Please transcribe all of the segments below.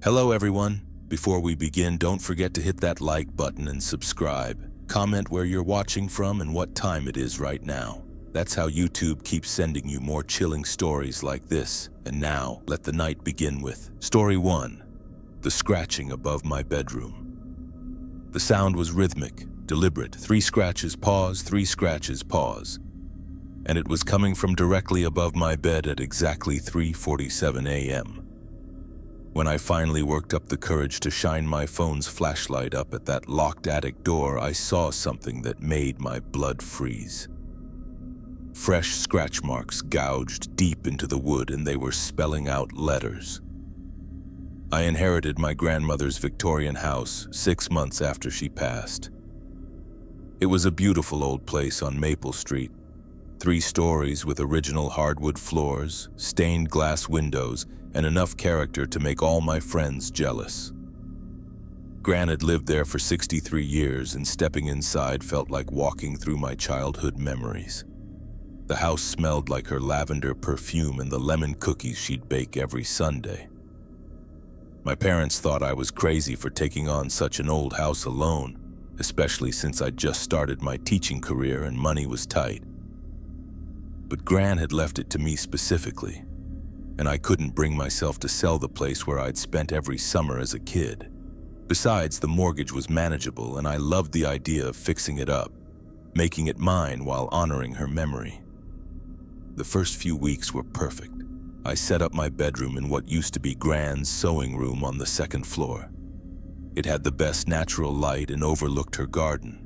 Hello everyone. Before we begin, don't forget to hit that like button and subscribe. Comment where you're watching from and what time it is right now. That's how YouTube keeps sending you more chilling stories like this. And now, let the night begin with Story 1. The scratching above my bedroom. The sound was rhythmic, deliberate. 3 scratches, pause, 3 scratches, pause. And it was coming from directly above my bed at exactly 3:47 a.m. When I finally worked up the courage to shine my phone's flashlight up at that locked attic door, I saw something that made my blood freeze. Fresh scratch marks gouged deep into the wood, and they were spelling out letters. I inherited my grandmother's Victorian house 6 months after she passed. It was a beautiful old place on Maple Street, 3 stories with original hardwood floors, stained glass windows, and enough character to make all my friends jealous. Gran had lived there for 63 years, and stepping inside felt like walking through my childhood memories. The house smelled like her lavender perfume and the lemon cookies she'd bake every Sunday. My parents thought I was crazy for taking on such an old house alone, especially since I'd just started my teaching career and money was tight. But Gran had left it to me specifically, and I couldn't bring myself to sell the place where I'd spent every summer as a kid. Besides, the mortgage was manageable, and I loved the idea of fixing it up, making it mine while honoring her memory. The first few weeks were perfect. I set up my bedroom in what used to be Gran's sewing room on the 2nd floor. It had the best natural light and overlooked her garden.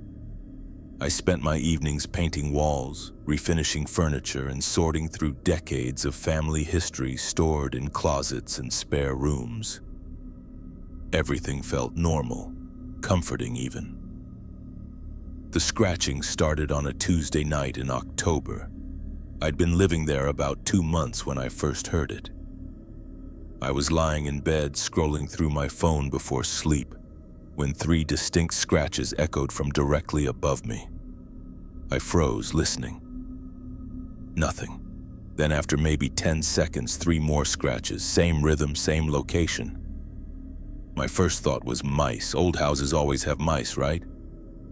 I spent my evenings painting walls, refinishing furniture, and sorting through decades of family history stored in closets and spare rooms. Everything felt normal, comforting even. The scratching started on a Tuesday night in October. I'd been living there about 2 months when I first heard it. I was lying in bed scrolling through my phone before sleep, when 3 distinct scratches echoed from directly above me. I froze, listening. Nothing. Then after maybe 10 seconds, 3 more scratches, same rhythm, same location. My first thought was mice. Old houses always have mice, right?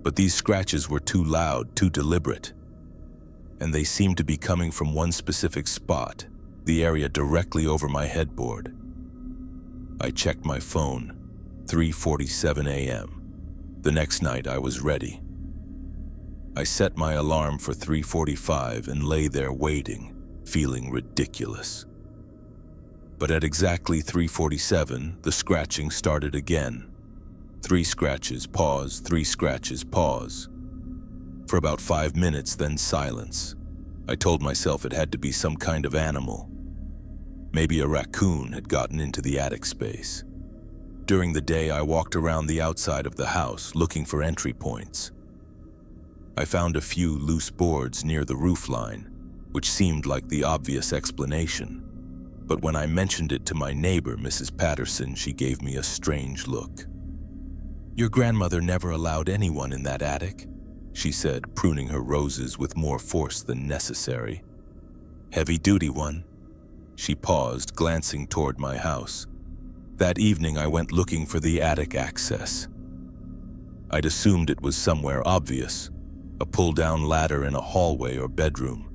But these scratches were too loud, too deliberate. And they seemed to be coming from one specific spot, the area directly over my headboard. I checked my phone, 3:47 a.m. The next night I was ready. I set my alarm for 3:45 and lay there waiting, feeling ridiculous. But at exactly 3:47, the scratching started again. 3 scratches, pause, 3 scratches, pause. For about 5 minutes, then silence. I told myself it had to be some kind of animal. Maybe a raccoon had gotten into the attic space. During the day, I walked around the outside of the house looking for entry points. I found a few loose boards near the roof line, which seemed like the obvious explanation. But when I mentioned it to my neighbor, Mrs. Patterson, she gave me a strange look. "Your grandmother never allowed anyone in that attic," she said, pruning her roses with more force than necessary. "Heavy-duty one." She paused, glancing toward my house. That evening, I went looking for the attic access. I'd assumed it was somewhere obvious, a pull-down ladder in a hallway or bedroom.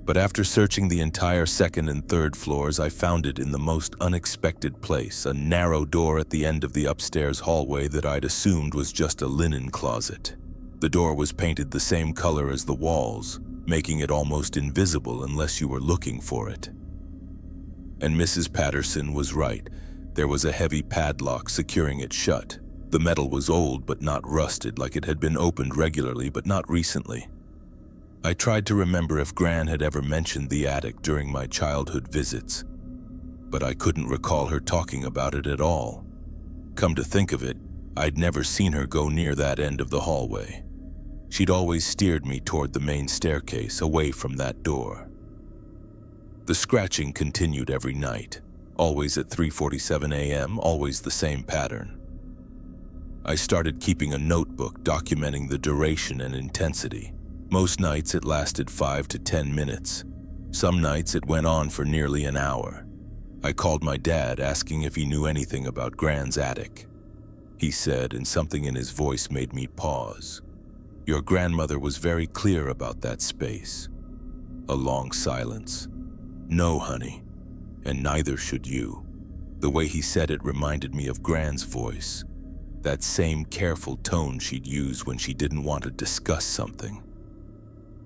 But after searching the entire 2nd and 3rd floors, I found it in the most unexpected place, a narrow door at the end of the upstairs hallway that I'd assumed was just a linen closet. The door was painted the same color as the walls, making it almost invisible unless you were looking for it. And Mrs. Patterson was right. There was a heavy padlock securing it shut. The metal was old but not rusted, like it had been opened regularly but not recently. I tried to remember if Gran had ever mentioned the attic during my childhood visits, but I couldn't recall her talking about it at all. Come to think of it, I'd never seen her go near that end of the hallway. She'd always steered me toward the main staircase, away from that door. The scratching continued every night, always at 3:47 a.m., always the same pattern. I started keeping a notebook documenting the duration and intensity. Most nights it lasted 5 to 10 minutes. Some nights it went on for nearly an hour. I called my dad asking if he knew anything about Gran's attic. He said, and something in his voice made me pause, "Your grandmother was very clear about that space." A long silence. "No, honey, and neither should you." The way he said it reminded me of Gran's voice, that same careful tone she'd use when she didn't want to discuss something.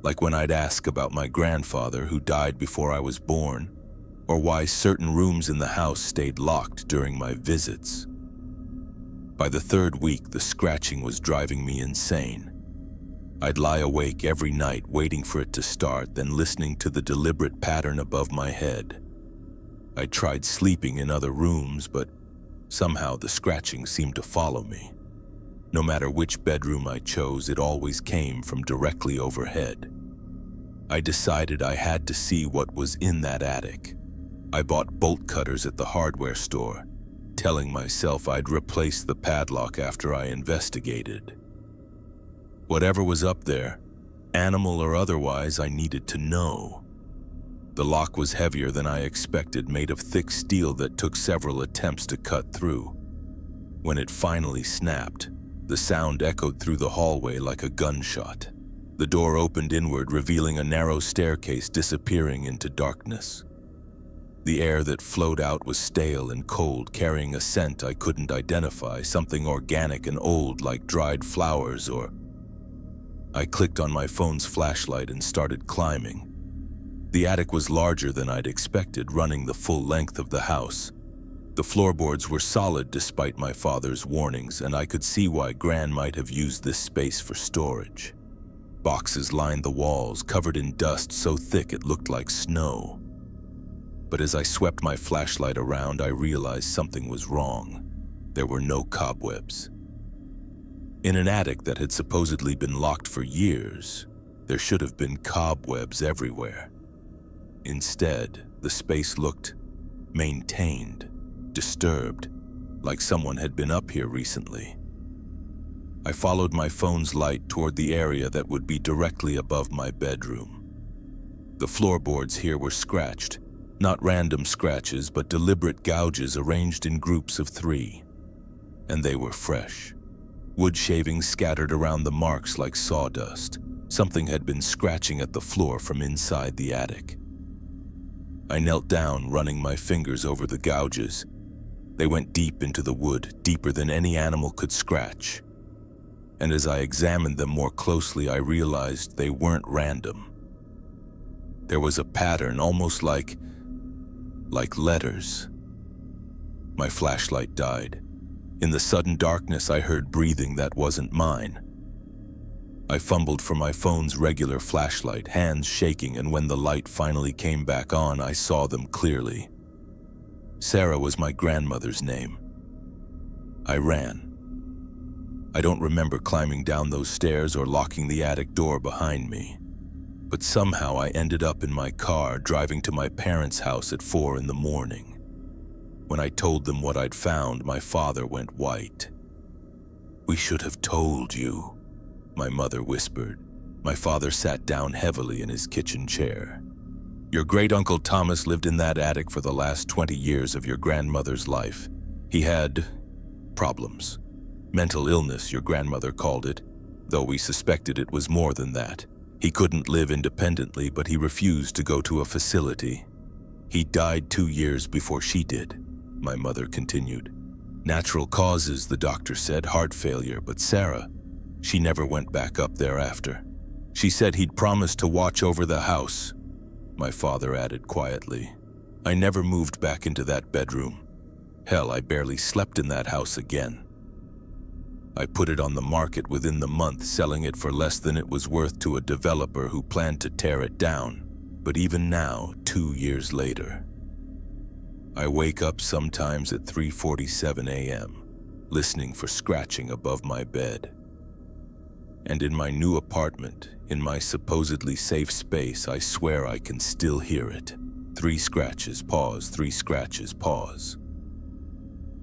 Like when I'd ask about my grandfather who died before I was born, or why certain rooms in the house stayed locked during my visits. By the third week, the scratching was driving me insane. I'd lie awake every night waiting for it to start, then listening to the deliberate pattern above my head. I tried sleeping in other rooms, but somehow the scratching seemed to follow me. No matter which bedroom I chose, it always came from directly overhead. I decided I had to see what was in that attic. I bought bolt cutters at the hardware store, telling myself I'd replace the padlock after I investigated. Whatever was up there, animal or otherwise, I needed to know. The lock was heavier than I expected, made of thick steel that took several attempts to cut through. When it finally snapped, the sound echoed through the hallway like a gunshot. The door opened inward, revealing a narrow staircase disappearing into darkness. The air that flowed out was stale and cold, carrying a scent I couldn't identify, something organic and old like dried flowers or... I clicked on my phone's flashlight and started climbing. The attic was larger than I'd expected, running the full length of the house. The floorboards were solid despite my father's warnings, and I could see why Gran might have used this space for storage. Boxes lined the walls, covered in dust so thick it looked like snow. But as I swept my flashlight around, I realized something was wrong. There were no cobwebs. In an attic that had supposedly been locked for years, there should have been cobwebs everywhere. Instead, the space looked maintained, disturbed, like someone had been up here recently. I followed my phone's light toward the area that would be directly above my bedroom. The floorboards here were scratched, not random scratches, but deliberate gouges arranged in groups of 3. And they were fresh. Wood shavings scattered around the marks like sawdust. Something had been scratching at the floor from inside the attic. I knelt down, running my fingers over the gouges. They went deep into the wood, deeper than any animal could scratch. And as I examined them more closely, I realized they weren't random. There was a pattern, almost like letters. My flashlight died. In the sudden darkness, I heard breathing that wasn't mine. I fumbled for my phone's regular flashlight, hands shaking, and when the light finally came back on, I saw them clearly. Sarah was my grandmother's name. I ran. I don't remember climbing down those stairs or locking the attic door behind me. But somehow I ended up in my car, driving to my parents' house at 4 in the morning. When I told them what I'd found, my father went white. "We should have told you," my mother whispered. My father sat down heavily in his kitchen chair. "Your great-uncle Thomas lived in that attic for the last 20 years of your grandmother's life. He had problems. Mental illness, your grandmother called it, though we suspected it was more than that. He couldn't live independently, but he refused to go to a facility. He died 2 years before she did," my mother continued. "Natural causes, the doctor said, heart failure, but Sarah, she never went back up thereafter. She said he'd promised to watch over the house," my father added quietly. "I never moved back into that bedroom. Hell, I barely slept in that house again. I put it on the market within the month, selling it for less than it was worth to a developer who planned to tear it down. But even now, 2 years later, I wake up sometimes at 3:47 a.m., listening for scratching above my bed. And in my new apartment, in my supposedly safe space, I swear I can still hear it. 3 scratches, pause, 3 scratches, pause.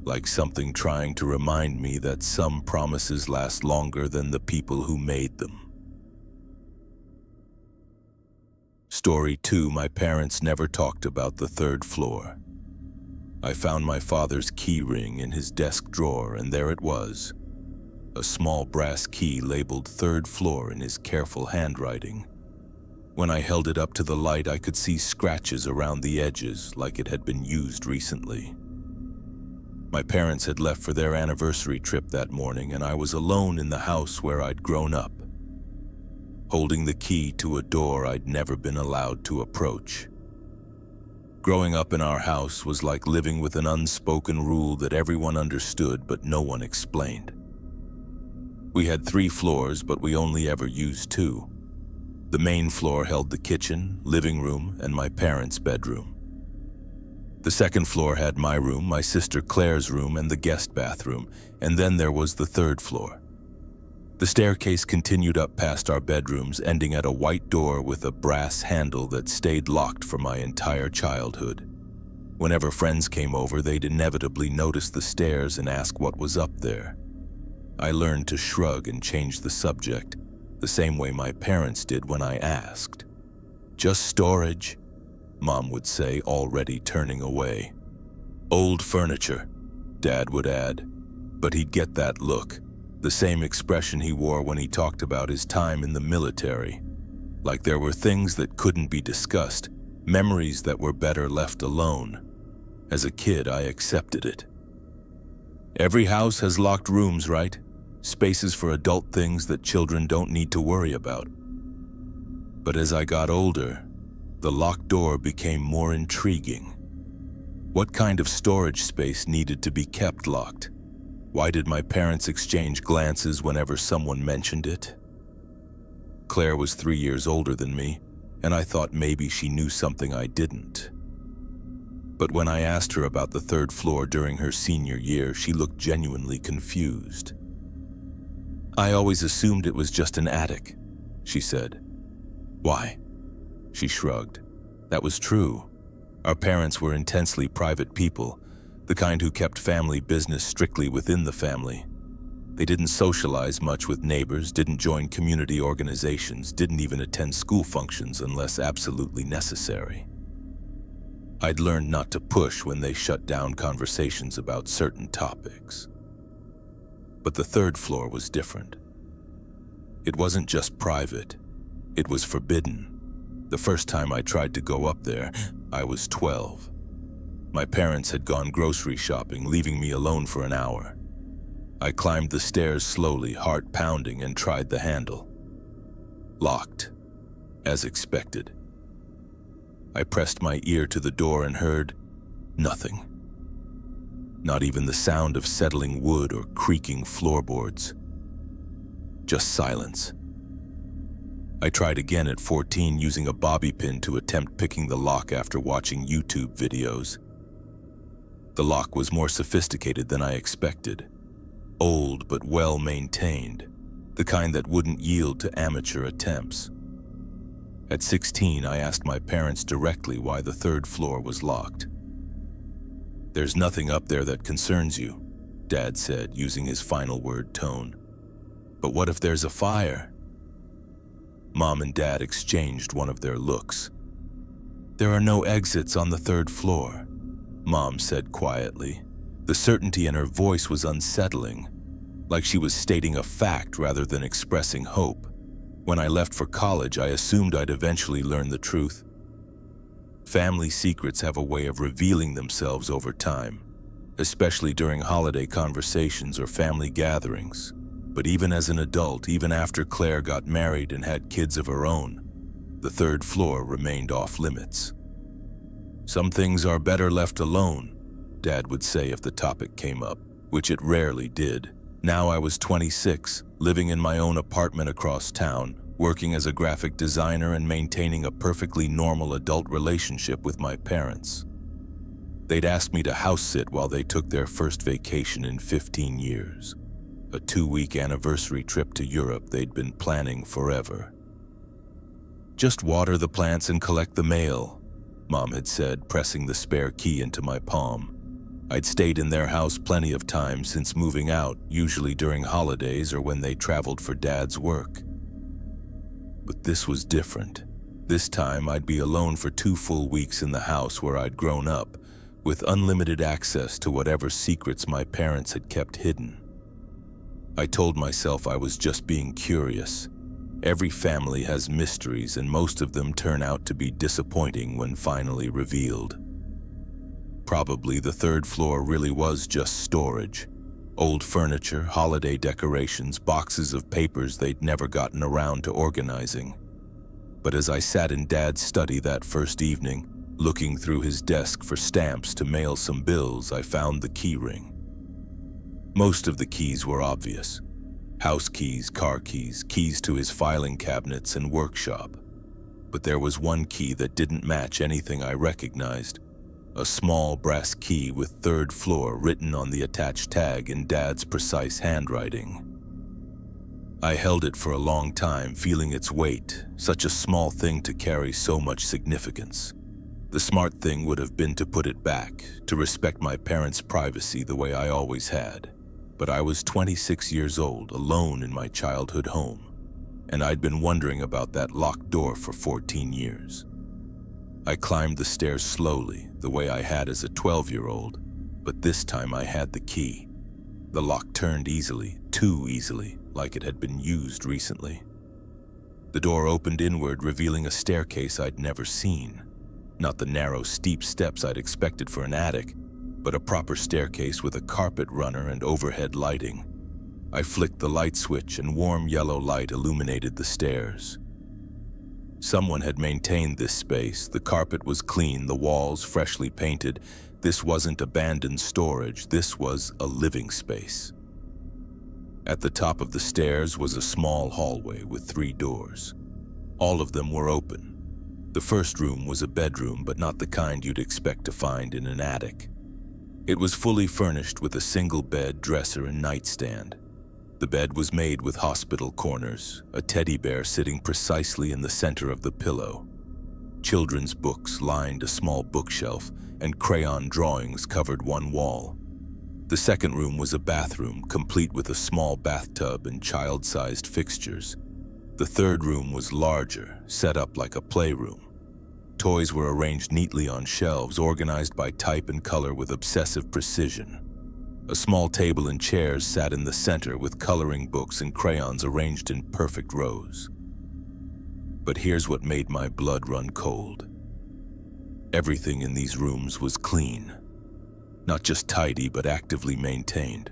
Like something trying to remind me that some promises last longer than the people who made them. Story 2, my parents never talked about the 3rd floor. I found my father's key ring in his desk drawer, and there it was. A small brass key labeled 3rd floor in his careful handwriting. When I held it up to the light, I could see scratches around the edges like it had been used recently. My parents had left for their anniversary trip that morning, and I was alone in the house where I'd grown up, holding the key to a door I'd never been allowed to approach. Growing up in our house was like living with an unspoken rule that everyone understood but no one explained. We had 3 floors, but we only ever used 2. The main floor held the kitchen, living room, and my parents' bedroom. The 2nd floor had my room, my sister Claire's room, and the guest bathroom, and then there was the 3rd floor. The staircase continued up past our bedrooms, ending at a white door with a brass handle that stayed locked for my entire childhood. Whenever friends came over, they'd inevitably notice the stairs and ask what was up there. I learned to shrug and change the subject, the same way my parents did when I asked. "Just storage," Mom would say, already turning away. "Old furniture," Dad would add, but he'd get that look, the same expression he wore when he talked about his time in the military. Like there were things that couldn't be discussed, memories that were better left alone. As a kid, I accepted it. Every house has locked rooms, right? Spaces for adult things that children don't need to worry about. But as I got older, the locked door became more intriguing. What kind of storage space needed to be kept locked? Why did my parents exchange glances whenever someone mentioned it? Claire was 3 years older than me, and I thought maybe she knew something I didn't. But when I asked her about the 3rd floor during her senior year, she looked genuinely confused. "I always assumed it was just an attic," she said. "Why?" She shrugged. That was true. Our parents were intensely private people, the kind who kept family business strictly within the family. They didn't socialize much with neighbors, didn't join community organizations, didn't even attend school functions unless absolutely necessary. I'd learned not to push when they shut down conversations about certain topics. But the 3rd floor was different. It wasn't just private, it was forbidden. The first time I tried to go up there, I was 12. My parents had gone grocery shopping, leaving me alone for an hour. I climbed the stairs slowly, heart pounding, and tried the handle. Locked, as expected. I pressed my ear to the door and heard nothing. Not even the sound of settling wood or creaking floorboards. Just silence. I tried again at 14 using a bobby pin to attempt picking the lock after watching YouTube videos. The lock was more sophisticated than I expected. Old but well maintained, the kind that wouldn't yield to amateur attempts. At 16, I asked my parents directly why the 3rd floor was locked. "There's nothing up there that concerns you," Dad said, using his final word tone. "But what if there's a fire?" Mom and Dad exchanged one of their looks. "There are no exits on the 3rd floor," Mom said quietly. The certainty in her voice was unsettling, like she was stating a fact rather than expressing hope. When I left for college, I assumed I'd eventually learn the truth. Family secrets have a way of revealing themselves over time, especially during holiday conversations or family gatherings. But even as an adult, even after Claire got married and had kids of her own, the 3rd floor remained off limits. "Some things are better left alone," Dad would say if the topic came up, which it rarely did. Now I was 26, living in my own apartment across town, working as a graphic designer and maintaining a perfectly normal adult relationship with my parents. They'd ask me to house sit while they took their first vacation in 15 years. A 2-week anniversary trip to Europe they'd been planning forever. "Just water the plants and collect the mail," Mom had said, pressing the spare key into my palm. I'd stayed in their house plenty of times since moving out, usually during holidays or when they traveled for Dad's work. But this was different. This time I'd be alone for 2 full weeks in the house where I'd grown up, with unlimited access to whatever secrets my parents had kept hidden. I told myself I was just being curious. Every family has mysteries, and most of them turn out to be disappointing when finally revealed. Probably the third floor really was just storage. Old furniture, holiday decorations, boxes of papers they'd never gotten around to organizing. But as I sat in Dad's study that first evening, looking through his desk for stamps to mail some bills, I found the key ring. Most of the keys were obvious. House keys, car keys, keys to his filing cabinets and workshop. But there was one key that didn't match anything I recognized. A small brass key with third floor written on the attached tag in Dad's precise handwriting. I held it for a long time, feeling its weight, such a small thing to carry so much significance. The smart thing would have been to put it back, to respect my parents' privacy the way I always had. But I was 26 years old, alone in my childhood home, and I'd been wondering about that locked door for 14 years. I climbed the stairs slowly, the way I had as a 12-year-old, but this time I had the key. The lock turned easily, too easily, like it had been used recently. The door opened inward, revealing a staircase I'd never seen. Not the narrow, steep steps I'd expected for an attic, but a proper staircase with a carpet runner and overhead lighting. I flicked the light switch and warm yellow light illuminated the stairs. Someone had maintained this space. The carpet was clean, the walls freshly painted. This wasn't abandoned storage, this was a living space. At the top of the stairs was a small hallway with 3 doors. All of them were open. The first room was a bedroom, but not the kind you'd expect to find in an attic. It was fully furnished with a single bed, dresser, and nightstand. The bed was made with hospital corners, a teddy bear sitting precisely in the center of the pillow. Children's books lined a small bookshelf, and crayon drawings covered one wall. The second room was a bathroom, complete with a small bathtub and child-sized fixtures. The third room was larger, set up like a playroom. Toys were arranged neatly on shelves, organized by type and color with obsessive precision. A small table and chairs sat in the center with coloring books and crayons arranged in perfect rows. But here's what made my blood run cold. Everything in these rooms was clean. Not just tidy, but actively maintained.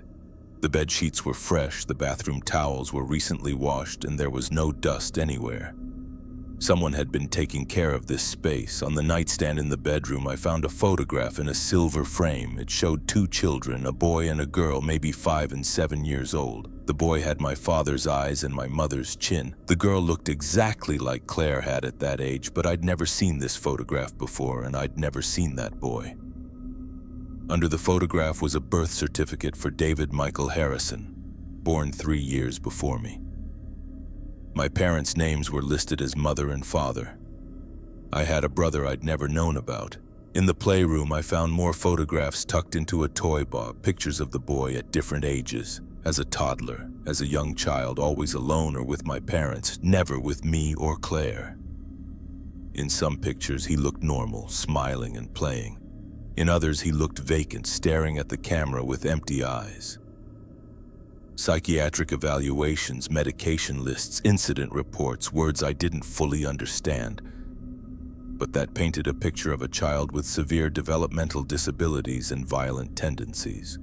The bed sheets were fresh, the bathroom towels were recently washed, and there was no dust anywhere. Someone had been taking care of this space. On the nightstand in the bedroom, I found a photograph in a silver frame. It showed 2 children, a boy and a girl, maybe 5 and 7 years old. The boy had my father's eyes and my mother's chin. The girl looked exactly like Claire had at that age, but I'd never seen this photograph before, and I'd never seen that boy. Under the photograph was a birth certificate for David Michael Harrison, born 3 years before me. My parents' names were listed as mother and father. I had a brother I'd never known about. In the playroom, I found more photographs tucked into a toy box, pictures of the boy at different ages, as a toddler, as a young child, always alone or with my parents, never with me or Claire. In some pictures, he looked normal, smiling and playing. In others, he looked vacant, staring at the camera with empty eyes. Psychiatric evaluations, medication lists, incident reports, words I didn't fully understand. But that painted a picture of a child with severe developmental disabilities and violent tendencies.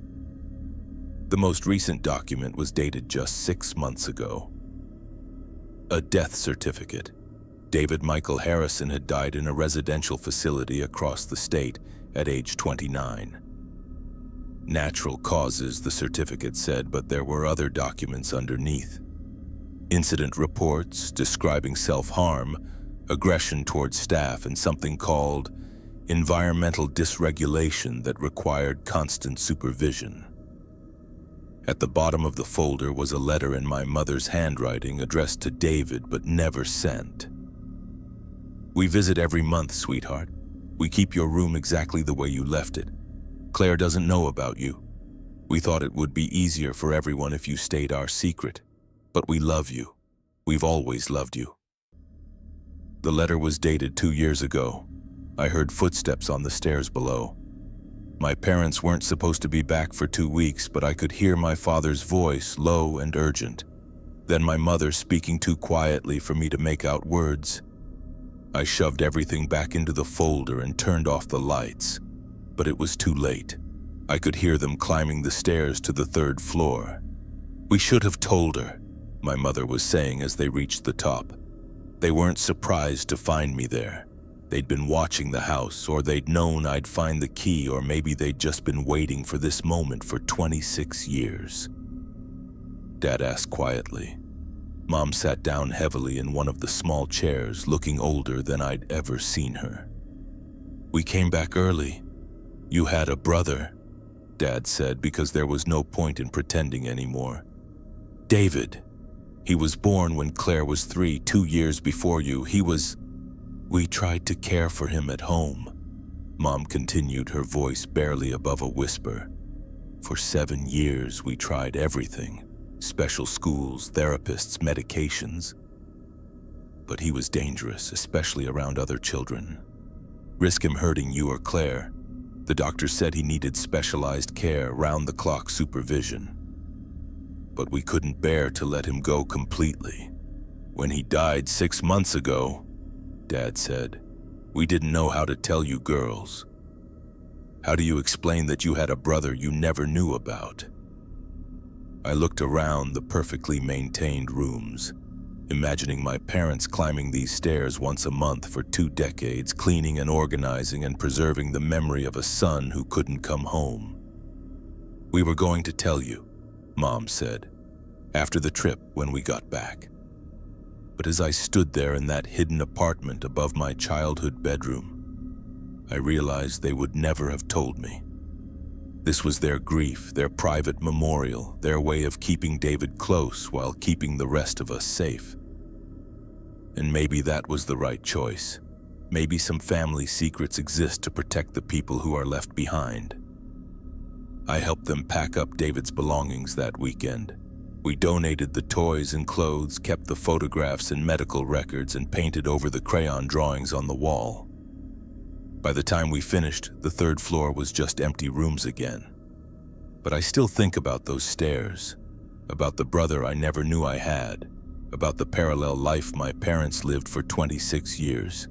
The most recent document was dated just 6 months ago. A death certificate. David Michael Harrison had died in a residential facility across the state at age 29. Natural causes, the certificate said, but there were other documents underneath. Incident reports describing self-harm, aggression towards staff, and something called environmental dysregulation that required constant supervision. At the bottom of the folder was a letter in my mother's handwriting addressed to David but never sent. "We visit every month, sweetheart. We keep your room exactly the way you left it. Claire doesn't know about you. We thought it would be easier for everyone if you stayed our secret. But we love you. We've always loved you." The letter was dated 2 years ago. I heard footsteps on the stairs below. My parents weren't supposed to be back for 2 weeks, but I could hear my father's voice, low and urgent. Then my mother speaking too quietly for me to make out words. I shoved everything back into the folder and turned off the lights, but it was too late. I could hear them climbing the stairs to the 3rd floor. "We should have told her," my mother was saying as they reached the top. They weren't surprised to find me there. They'd been watching the house, or they'd known I'd find the key, or maybe they'd just been waiting for this moment for 26 years. Dad asked quietly. Mom sat down heavily in one of the small chairs, looking older than I'd ever seen her. "We came back early. You had a brother," Dad said, because there was no point in pretending anymore. "David. He was born when Claire was 3, 2 years before you. We tried to care for him at home," Mom continued, her voice barely above a whisper. "For 7 years we tried everything. Special schools, therapists, medications. But he was dangerous, especially around other children. Risk him hurting you or Claire. The doctor said he needed specialized care, round-the-clock supervision. But we couldn't bear to let him go completely. When he died 6 months ago," Dad said, "we didn't know how to tell you girls. How do you explain that you had a brother you never knew about?" I looked around the perfectly maintained rooms, imagining my parents climbing these stairs once a month for 2 decades, cleaning and organizing and preserving the memory of a son who couldn't come home. "We were going to tell you," Mom said, "after the trip when we got back. But as I stood there in that hidden apartment above my childhood bedroom, I realized they would never have told me. This was their grief, their private memorial, their way of keeping David close while keeping the rest of us safe. And maybe that was the right choice. Maybe some family secrets exist to protect the people who are left behind." I helped them pack up David's belongings that weekend. We donated the toys and clothes, kept the photographs and medical records, and painted over the crayon drawings on the wall. By the time we finished, the 3rd floor was just empty rooms again. But I still think about those stairs, about the brother I never knew I had, about the parallel life my parents lived for 26 years.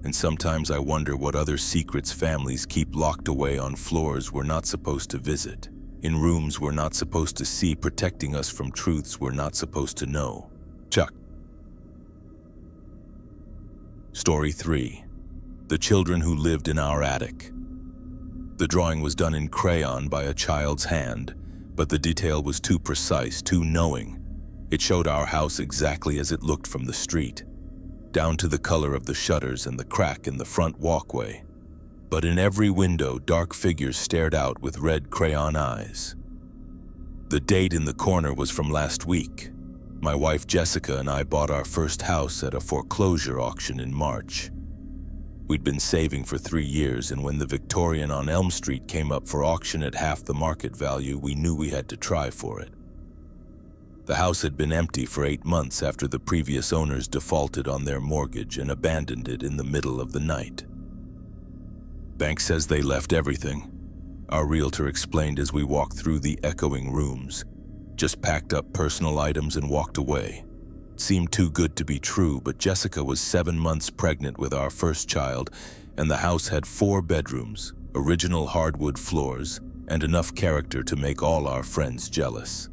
And sometimes I wonder what other secrets families keep locked away on floors we're not supposed to visit, in rooms we're not supposed to see, protecting us from truths we're not supposed to know. Chuck. Story 3. The children who lived in our attic. The drawing was done in crayon by a child's hand, but the detail was too precise, too knowing. It showed our house exactly as it looked from the street, down to the color of the shutters and the crack in the front walkway. But in every window, dark figures stared out with red crayon eyes. The date in the corner was from last week. My wife Jessica and I bought our first house at a foreclosure auction in March. We'd been saving for 3 years, and when the Victorian on Elm Street came up for auction at half the market value, we knew we had to try for it. The house had been empty for 8 months after the previous owners defaulted on their mortgage and abandoned it in the middle of the night. "Bank says they left everything," our realtor explained as we walked through the echoing rooms. "Just packed up personal items and walked away." It seemed too good to be true, but Jessica was 7 months pregnant with our first child, and the house had 4 bedrooms, original hardwood floors, and enough character to make all our friends jealous.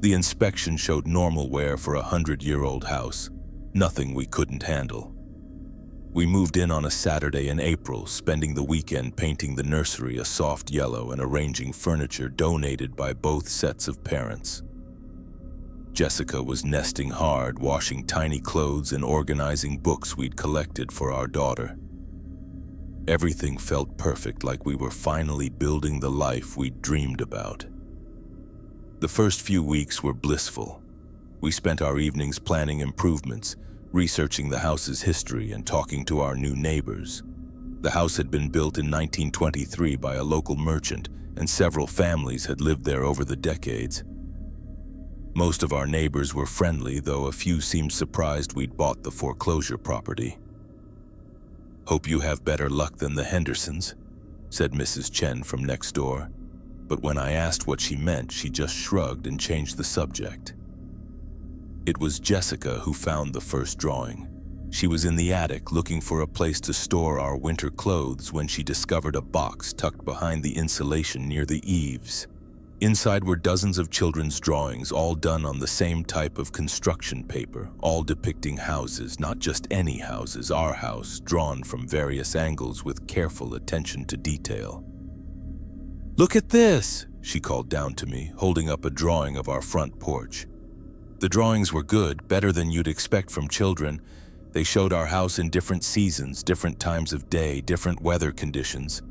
The inspection showed normal wear for a 100-year-old house, nothing we couldn't handle. We moved in on a Saturday in April, spending the weekend painting the nursery a soft yellow and arranging furniture donated by both sets of parents. Jessica was nesting hard, washing tiny clothes and organizing books we'd collected for our daughter. Everything felt perfect, like we were finally building the life we'd dreamed about. The first few weeks were blissful. We spent our evenings planning improvements, researching the house's history and talking to our new neighbors. The house had been built in 1923 by a local merchant, and several families had lived there over the decades. Most of our neighbors were friendly, though a few seemed surprised we'd bought the foreclosure property. "Hope you have better luck than the Hendersons," said Mrs. Chen from next door. But when I asked what she meant, she just shrugged and changed the subject. It was Jessica who found the first drawing. She was in the attic looking for a place to store our winter clothes when she discovered a box tucked behind the insulation near the eaves. Inside were dozens of children's drawings, all done on the same type of construction paper, all depicting houses, not just any houses, our house, drawn from various angles with careful attention to detail. "Look at this," she called down to me, holding up a drawing of our front porch. The drawings were good, better than you'd expect from children. They showed our house in different seasons, different times of day, different weather conditions.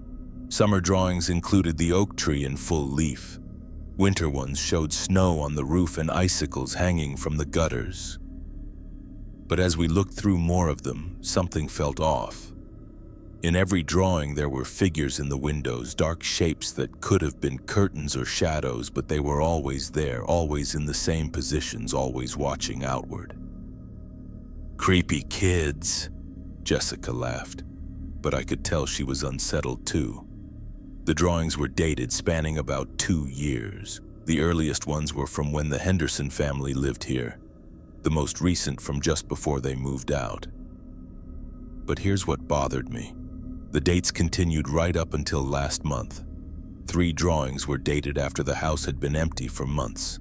Summer drawings included the oak tree in full leaf. Winter ones showed snow on the roof and icicles hanging from the gutters. But as we looked through more of them, something felt off. In every drawing there were figures in the windows, dark shapes that could have been curtains or shadows, but they were always there, always in the same positions, always watching outward. "Creepy kids," Jessica laughed, but I could tell she was unsettled too. The drawings were dated, spanning about 2 years. The earliest ones were from when the Henderson family lived here, the most recent from just before they moved out. But here's what bothered me. The dates continued right up until last month. 3 drawings were dated after the house had been empty for months.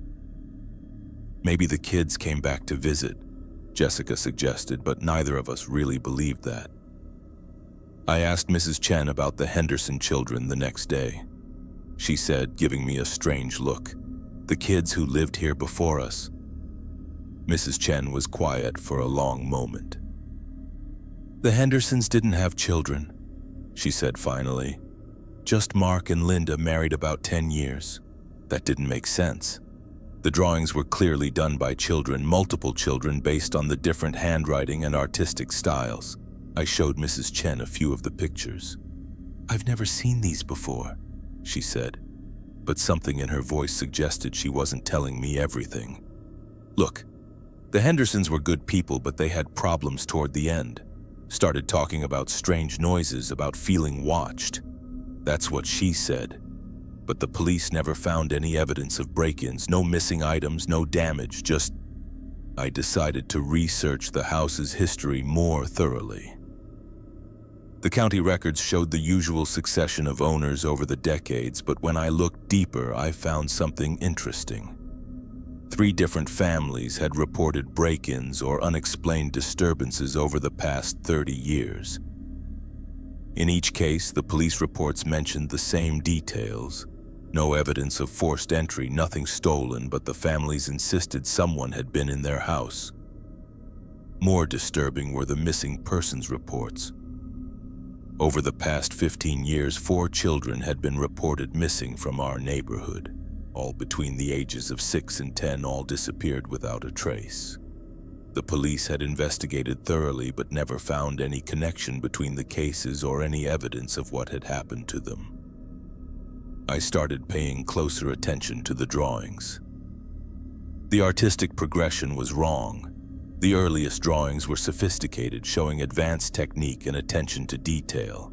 "Maybe the kids came back to visit," Jessica suggested, but neither of us really believed that. I asked Mrs. Chen about the Henderson children the next day. She said, giving me a strange look, "The kids who lived here before us." Mrs. Chen was quiet for a long moment. "The Hendersons didn't have children," she said finally. "Just Mark and Linda married about 10 years. That didn't make sense. The drawings were clearly done by children, multiple children, based on the different handwriting and artistic styles. I showed Mrs. Chen a few of the pictures. "I've never seen these before," she said, but something in her voice suggested she wasn't telling me everything. "Look, the Hendersons were good people, but they had problems toward the end. Started talking about strange noises, about feeling watched. That's what she said. But the police never found any evidence of break-ins, no missing items, no damage, just..." I decided to research the house's history more thoroughly. The county records showed the usual succession of owners over the decades, but when I looked deeper, I found something interesting. 3 different families had reported break-ins or unexplained disturbances over the past 30 years. In each case, the police reports mentioned the same details. No evidence of forced entry, nothing stolen, but the families insisted someone had been in their house. More disturbing were the missing persons reports. Over the past 15 years, 4 children had been reported missing from our neighborhood. All between the ages of 6 and 10, all disappeared without a trace. The police had investigated thoroughly but never found any connection between the cases or any evidence of what had happened to them. I started paying closer attention to the drawings. The artistic progression was wrong. The earliest drawings were sophisticated, showing advanced technique and attention to detail.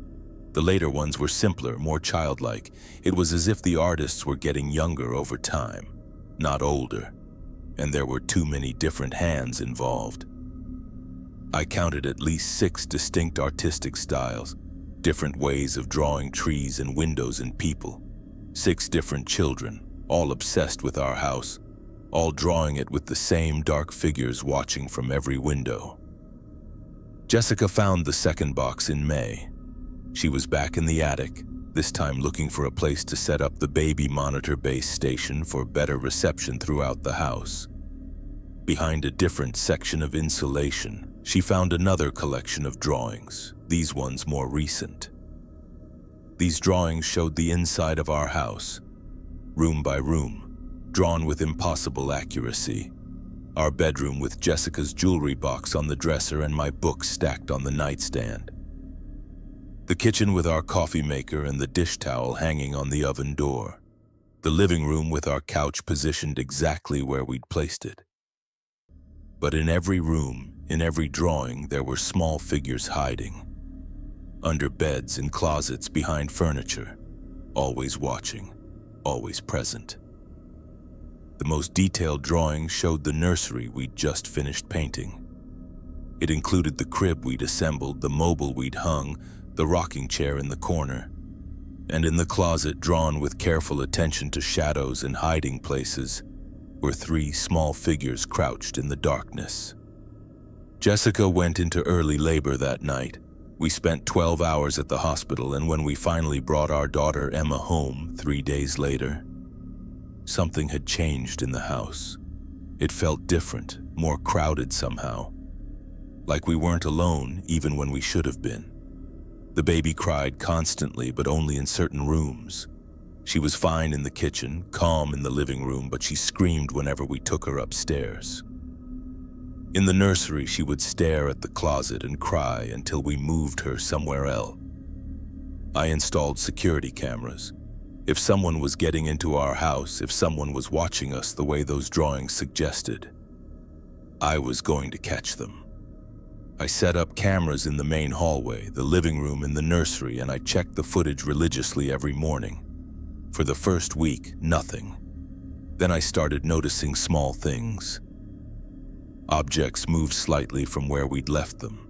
The later ones were simpler, more childlike. It was as if the artists were getting younger over time, not older, and there were too many different hands involved. I counted at least 6 distinct artistic styles, different ways of drawing trees and windows and people. 6 different children, all obsessed with our house, all drawing it with the same dark figures watching from every window. Jessica found the second box in May. She was back in the attic, this time looking for a place to set up the baby monitor base station for better reception throughout the house. Behind a different section of insulation, she found another collection of drawings, these ones more recent. These drawings showed the inside of our house, room by room, drawn with impossible accuracy. Our bedroom with Jessica's jewelry box on the dresser and my books stacked on the nightstand. The kitchen with our coffee maker and the dish towel hanging on the oven door. The living room with our couch positioned exactly where we'd placed it. But in every room, in every drawing, there were small figures hiding. under beds, in closets, behind furniture, always watching, always present. The most detailed drawing showed the nursery we'd just finished painting. It included the crib we'd assembled, the mobile we'd hung, the rocking chair in the corner. And in the closet, drawn with careful attention to shadows and hiding places, were 3 small figures crouched in the darkness. Jessica went into early labor that night. We spent 12 hours at the hospital, and when we finally brought our daughter Emma home 3 days later, something had changed in the house. It felt different, more crowded somehow. Like we weren't alone, even when we should have been. The baby cried constantly, but only in certain rooms. She was fine in the kitchen, calm in the living room, but she screamed whenever we took her upstairs. In the nursery, she would stare at the closet and cry until we moved her somewhere else. I installed security cameras. If someone was getting into our house, if someone was watching us the way those drawings suggested, I was going to catch them. I set up cameras in the main hallway, the living room, and the nursery, and I checked the footage religiously every morning. For the first week, nothing. Then I started noticing small things. Objects moved slightly from where we'd left them.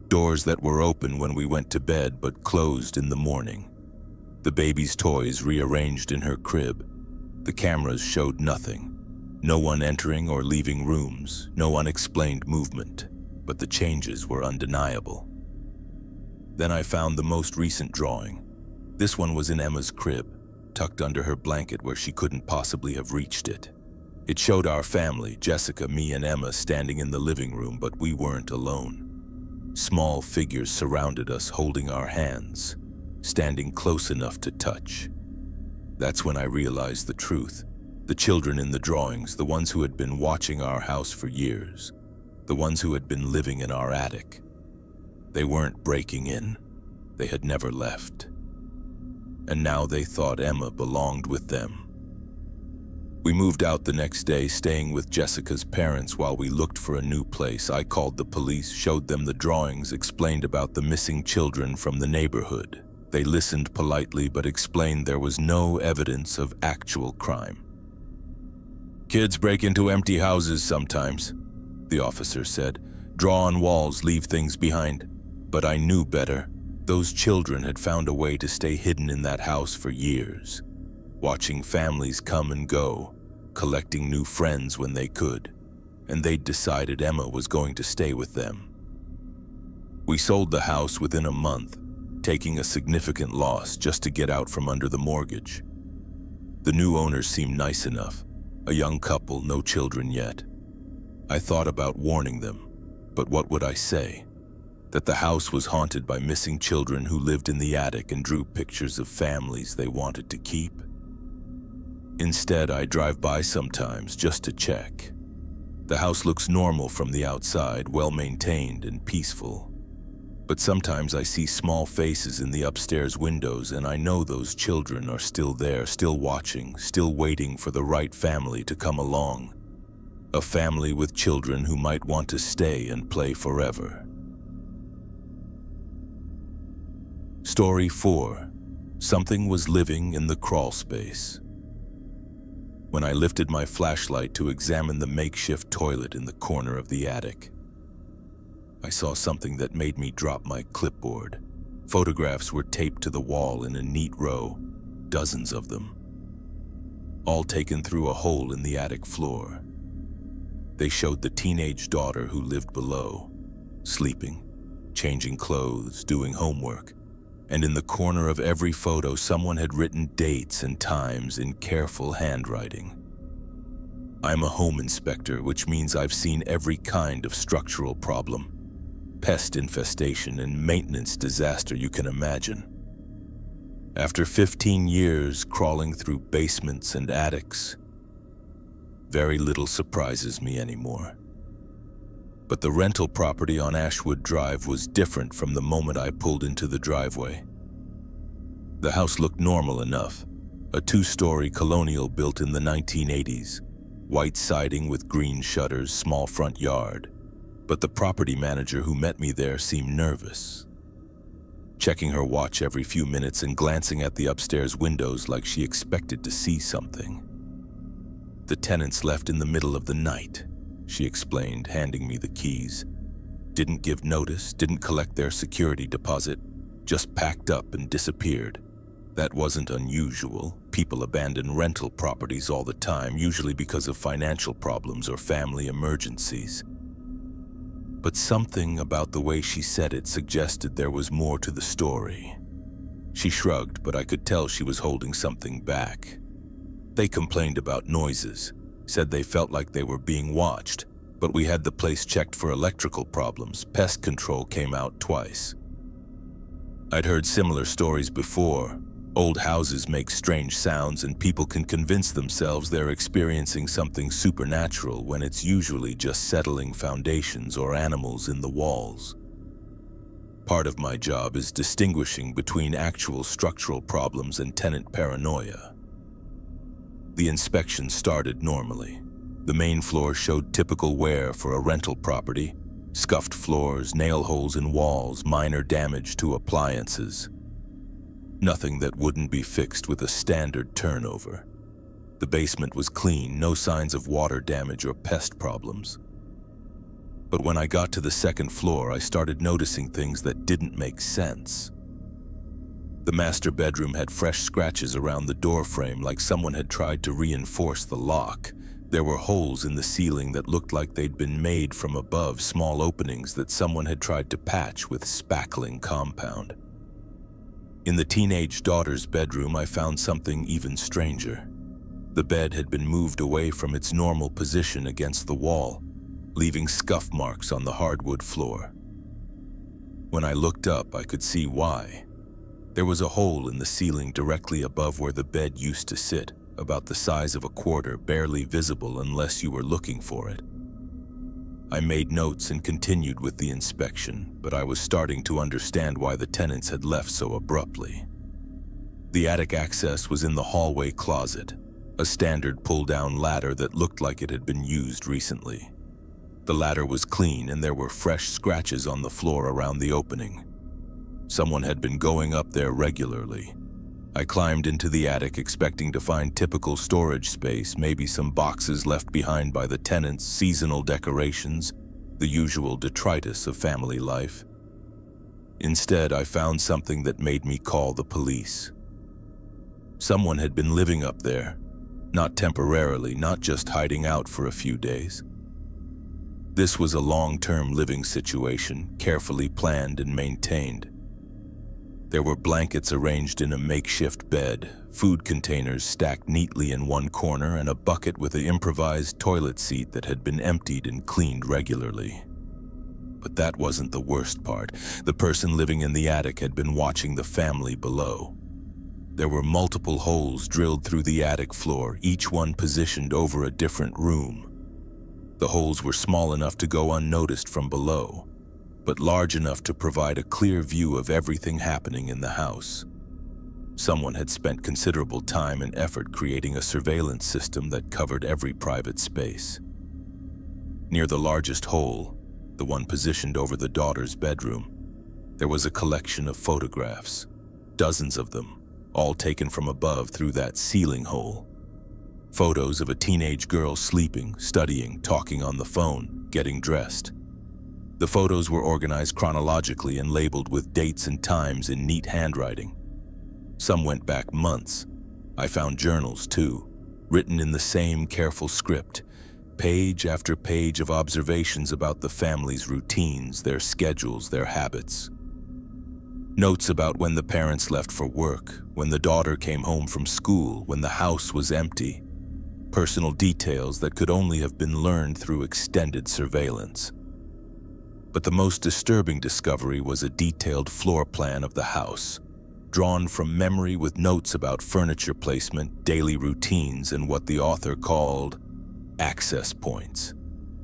Doors that were open when we went to bed but closed in the morning. The baby's toys rearranged in her crib. The cameras showed nothing. No one entering or leaving rooms, no unexplained movement, but the changes were undeniable. Then I found the most recent drawing. This one was in Emma's crib, tucked under her blanket where she couldn't possibly have reached it. It showed our family, Jessica, me, and Emma, standing in the living room, but we weren't alone. Small figures surrounded us, holding our hands, standing close enough to touch. That's when I realized the truth. The children in the drawings, the ones who had been watching our house for years, the ones who had been living in our attic. They weren't breaking in. They had never left. And now they thought Emma belonged with them. We moved out the next day, staying with Jessica's parents while we looked for a new place. I called the police, showed them the drawings, explained about the missing children from the neighborhood. They listened politely but explained there was no evidence of actual crime. "Kids break into empty houses sometimes," the officer said. "Draw on walls, leave things behind." But I knew better. Those children had found a way to stay hidden in that house for years, watching families come and go, collecting new friends when they could, and they'd decided Emma was going to stay with them. We sold the house within a month, taking a significant loss just to get out from under the mortgage. The new owners seemed nice enough, a young couple, no children yet. I thought about warning them, but what would I say? That the house was haunted by missing children who lived in the attic and drew pictures of families they wanted to keep? Instead, I drive by sometimes just to check. The house looks normal from the outside, well-maintained and peaceful. But sometimes I see small faces in the upstairs windows, and I know those children are still there, still watching, still waiting for the right family to come along. A family with children who might want to stay and play forever. Story 4. Something was living in the crawl space. When I lifted my flashlight to examine the makeshift toilet in the corner of the attic, I saw something that made me drop my clipboard. Photographs were taped to the wall in a neat row, dozens of them, all taken through a hole in the attic floor. They showed the teenage daughter who lived below, sleeping, changing clothes, doing homework. And in the corner of every photo, someone had written dates and times in careful handwriting. I'm a home inspector, which means I've seen every kind of structural problem, pest infestation, and maintenance disaster you can imagine. After 15 years crawling through basements and attics, very little surprises me anymore. But the rental property on Ashwood Drive was different from the moment I pulled into the driveway. The house looked normal enough, a 2-story colonial built in the 1980s, white siding with green shutters, small front yard. But the property manager who met me there seemed nervous. checking her watch every few minutes and glancing at the upstairs windows like she expected to see something. "The tenants left in the middle of the night," she explained, handing me the keys. "Didn't give notice, didn't collect their security deposit, just packed up and disappeared. That wasn't unusual. People abandon rental properties all the time, usually because of financial problems or family emergencies." But something about the way she said it suggested there was more to the story. She shrugged, but I could tell she was holding something back. "They complained about noises, said they felt like they were being watched, but we had the place checked for electrical problems. Pest control came out twice." I'd heard similar stories before. Old houses make strange sounds and people can convince themselves they're experiencing something supernatural when it's usually just settling foundations or animals in the walls. Part of my job is distinguishing between actual structural problems and tenant paranoia. The inspection started normally. The main floor showed typical wear for a rental property: scuffed floors, nail holes in walls, minor damage to appliances. Nothing that wouldn't be fixed with a standard turnover. The basement was clean, no signs of water damage or pest problems. But when I got to the second floor, I started noticing things that didn't make sense. The master bedroom had fresh scratches around the door frame, like someone had tried to reinforce the lock. There were holes in the ceiling that looked like they'd been made from above, small openings that someone had tried to patch with spackling compound. In the teenage daughter's bedroom, I found something even stranger. The bed had been moved away from its normal position against the wall, leaving scuff marks on the hardwood floor. When I looked up, I could see why. There was a hole in the ceiling directly above where the bed used to sit, about the size of a quarter, barely visible unless you were looking for it. I made notes and continued with the inspection, but I was starting to understand why the tenants had left so abruptly. The attic access was in the hallway closet, a standard pull-down ladder that looked like it had been used recently. The ladder was clean and there were fresh scratches on the floor around the opening. Someone had been going up there regularly. I climbed into the attic expecting to find typical storage space, maybe some boxes left behind by the tenants, seasonal decorations, the usual detritus of family life. Instead, I found something that made me call the police. Someone had been living up there, not temporarily, not just hiding out for a few days. This was a long-term living situation, carefully planned and maintained. There were blankets arranged in a makeshift bed, food containers stacked neatly in one corner, and a bucket with an improvised toilet seat that had been emptied and cleaned regularly. But that wasn't the worst part. The person living in the attic had been watching the family below. There were multiple holes drilled through the attic floor, each one positioned over a different room. The holes were small enough to go unnoticed from below, but large enough to provide a clear view of everything happening in the house. Someone had spent considerable time and effort creating a surveillance system that covered every private space. Near the largest hole, the one positioned over the daughter's bedroom, there was a collection of photographs, dozens of them, all taken from above through that ceiling hole. Photos of a teenage girl sleeping, studying, talking on the phone, getting dressed. The photos were organized chronologically and labeled with dates and times in neat handwriting. Some went back months. I found journals too, written in the same careful script, page after page of observations about the family's routines, their schedules, their habits. Notes about when the parents left for work, when the daughter came home from school, when the house was empty. Personal details that could only have been learned through extended surveillance. But the most disturbing discovery was a detailed floor plan of the house, drawn from memory with notes about furniture placement, daily routines, and what the author called access points,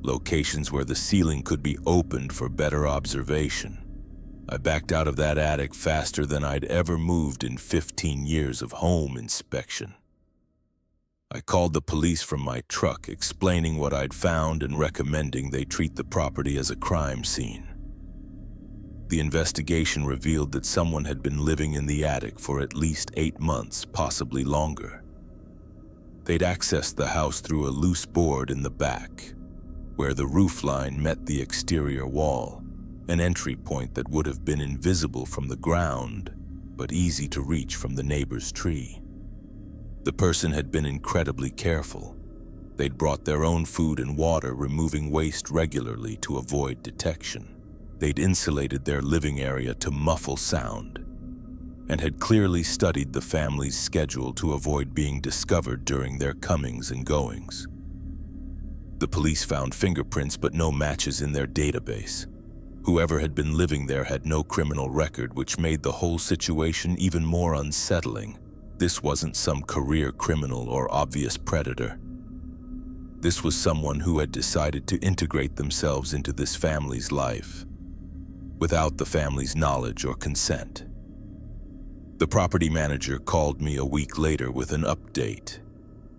locations where the ceiling could be opened for better observation. I backed out of that attic faster than I'd ever moved in 15 years of home inspection. I called the police from my truck, explaining what I'd found and recommending they treat the property as a crime scene. The investigation revealed that someone had been living in the attic for at least 8 months, possibly longer. They'd accessed the house through a loose board in the back, where the roof line met the exterior wall, an entry point that would have been invisible from the ground, but easy to reach from the neighbor's tree. The person had been incredibly careful. They'd brought their own food and water, removing waste regularly to avoid detection. They'd insulated their living area to muffle sound, and had clearly studied the family's schedule to avoid being discovered during their comings and goings. The police found fingerprints but no matches in their database. Whoever had been living there had no criminal record, which made the whole situation even more unsettling. This wasn't some career criminal or obvious predator. This was someone who had decided to integrate themselves into this family's life, without the family's knowledge or consent. The property manager called me a week later with an update.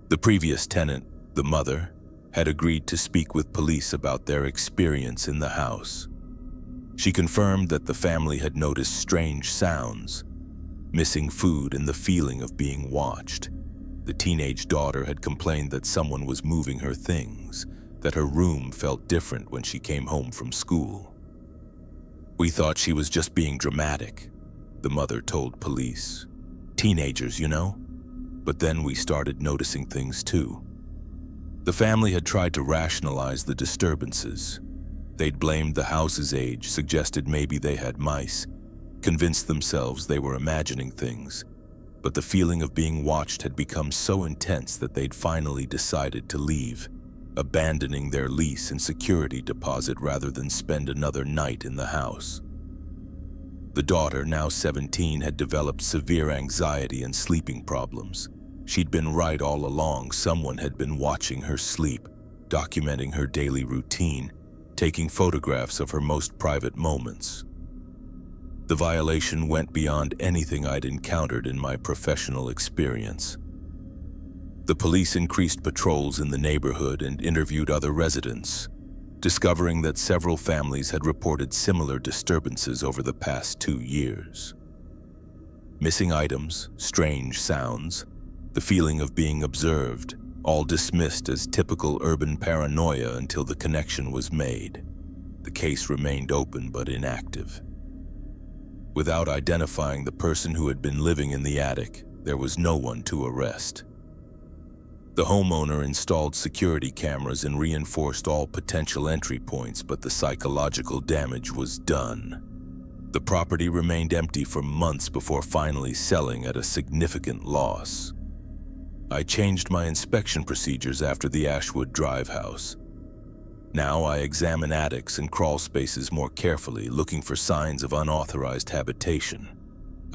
The previous tenant, the mother, had agreed to speak with police about their experience in the house. She confirmed that the family had noticed strange sounds, missing food, and the feeling of being watched. The teenage daughter had complained that someone was moving her things, that her room felt different when she came home from school. "We thought she was just being dramatic," the mother told police. "Teenagers, you know?" But then we started noticing things too. The family had tried to rationalize the disturbances. They'd blamed the house's age, suggested maybe they had mice, convinced themselves they were imagining things. But the feeling of being watched had become so intense that they'd finally decided to leave, abandoning their lease and security deposit rather than spend another night in the house. The daughter, now 17, had developed severe anxiety and sleeping problems. She'd been right all along. Someone had been watching her sleep, documenting her daily routine, taking photographs of her most private moments. The violation went beyond anything I'd encountered in my professional experience. The police increased patrols in the neighborhood and interviewed other residents, discovering that several families had reported similar disturbances over the past 2 years. Missing items, strange sounds, the feeling of being observed, all dismissed as typical urban paranoia until the connection was made. The case remained open but inactive. Without identifying the person who had been living in the attic, there was no one to arrest. The homeowner installed security cameras and reinforced all potential entry points, but the psychological damage was done. The property remained empty for months before finally selling at a significant loss. I changed my inspection procedures after the Ashwood Drive house. Now I examine attics and crawl spaces more carefully, looking for signs of unauthorized habitation.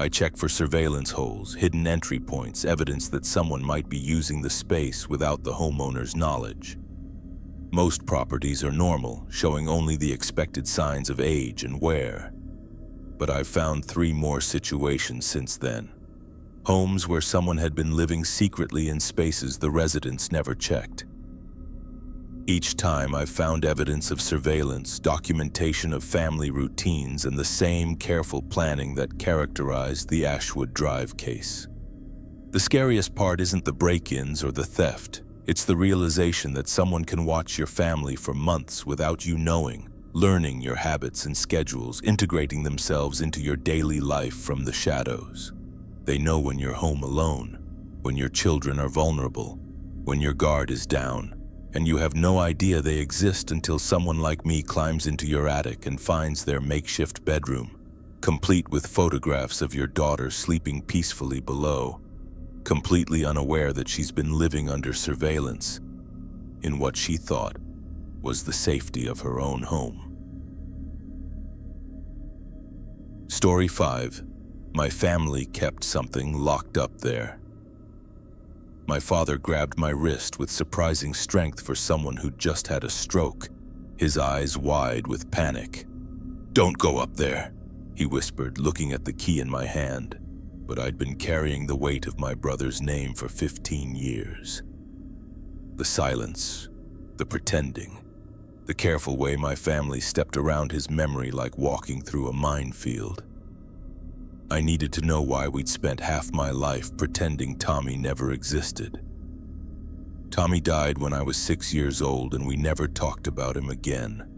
I check for surveillance holes, hidden entry points, evidence that someone might be using the space without the homeowner's knowledge. Most properties are normal, showing only the expected signs of age and wear. But I've found 3 more situations since then. Homes where someone had been living secretly in spaces the residents never checked. Each time I've found evidence of surveillance, documentation of family routines, and the same careful planning that characterized the Ashwood Drive case. The scariest part isn't the break-ins or the theft. It's the realization that someone can watch your family for months without you knowing, learning your habits and schedules, integrating themselves into your daily life from the shadows. They know when you're home alone, when your children are vulnerable, when your guard is down, and you have no idea they exist until someone like me climbs into your attic and finds their makeshift bedroom, complete with photographs of your daughter sleeping peacefully below, completely unaware that she's been living under surveillance in what she thought was the safety of her own home. Story 5. My family kept something locked up there. My father grabbed my wrist with surprising strength for someone who'd just had a stroke, his eyes wide with panic. "Don't go up there," he whispered, looking at the key in my hand. But I'd been carrying the weight of my brother's name for 15 years. The silence, the pretending, The careful way my family stepped around his memory like walking through a minefield. I needed to know why we'd spent half my life pretending Tommy never existed. Tommy died when I was 6 years old, and we never talked about him again.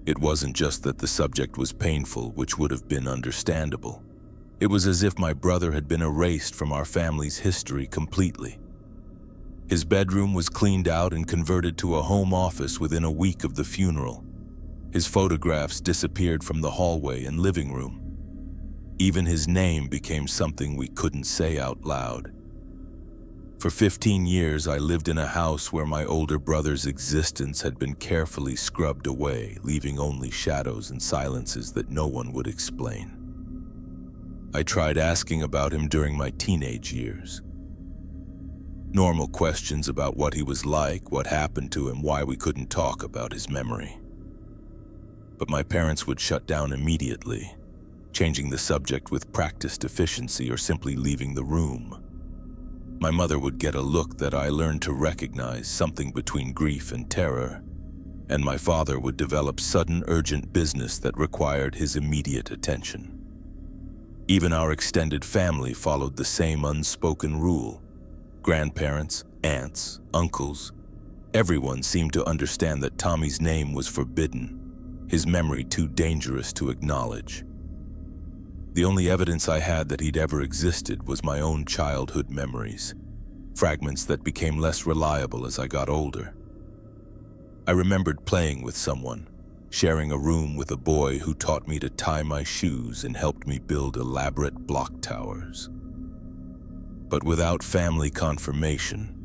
It wasn't just that the subject was painful, which would have been understandable. It was as if my brother had been erased from our family's history completely. His bedroom was cleaned out and converted to a home office within a week of the funeral. His photographs disappeared from the hallway and living room. Even his name became something we couldn't say out loud. For 15 years, I lived in a house where my older brother's existence had been carefully scrubbed away, leaving only shadows and silences that no one would explain. I tried asking about him during my teenage years. Normal questions about what he was like, what happened to him, why we couldn't talk about his memory. But my parents would shut down immediately, changing the subject with practiced efficiency or simply leaving the room. My mother would get a look that I learned to recognize, something between grief and terror, and my father would develop sudden urgent business that required his immediate attention. Even our extended family followed the same unspoken rule. Grandparents, aunts, uncles, everyone seemed to understand that Tommy's name was forbidden, his memory too dangerous to acknowledge. The only evidence I had that he'd ever existed was my own childhood memories, fragments that became less reliable as I got older. I remembered playing with someone, sharing a room with a boy who taught me to tie my shoes and helped me build elaborate block towers. But without family confirmation,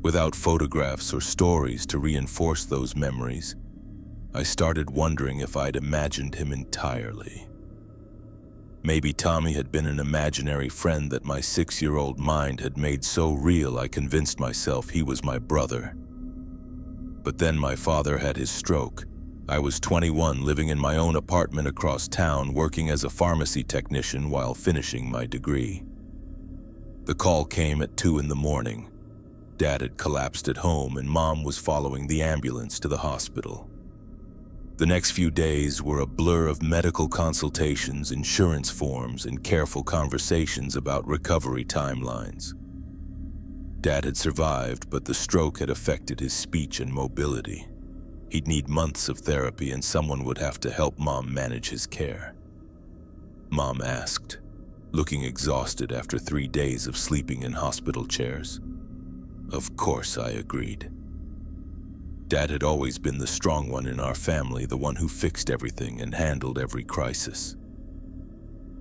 without photographs or stories to reinforce those memories, I started wondering if I'd imagined him entirely. Maybe Tommy had been an imaginary friend that my 6-year-old mind had made so real I convinced myself he was my brother. But then my father had his stroke. I was 21, living in my own apartment across town, working as a pharmacy technician while finishing my degree. The call came at 2 in the morning. Dad had collapsed at home and Mom was following the ambulance to the hospital. The next few days were a blur of medical consultations, insurance forms, and careful conversations about recovery timelines. Dad had survived, but the stroke had affected his speech and mobility. He'd need months of therapy and someone would have to help Mom manage his care. Mom asked, looking exhausted after 3 days of sleeping in hospital chairs. Of course, I agreed. Dad had always been the strong one in our family, the one who fixed everything and handled every crisis.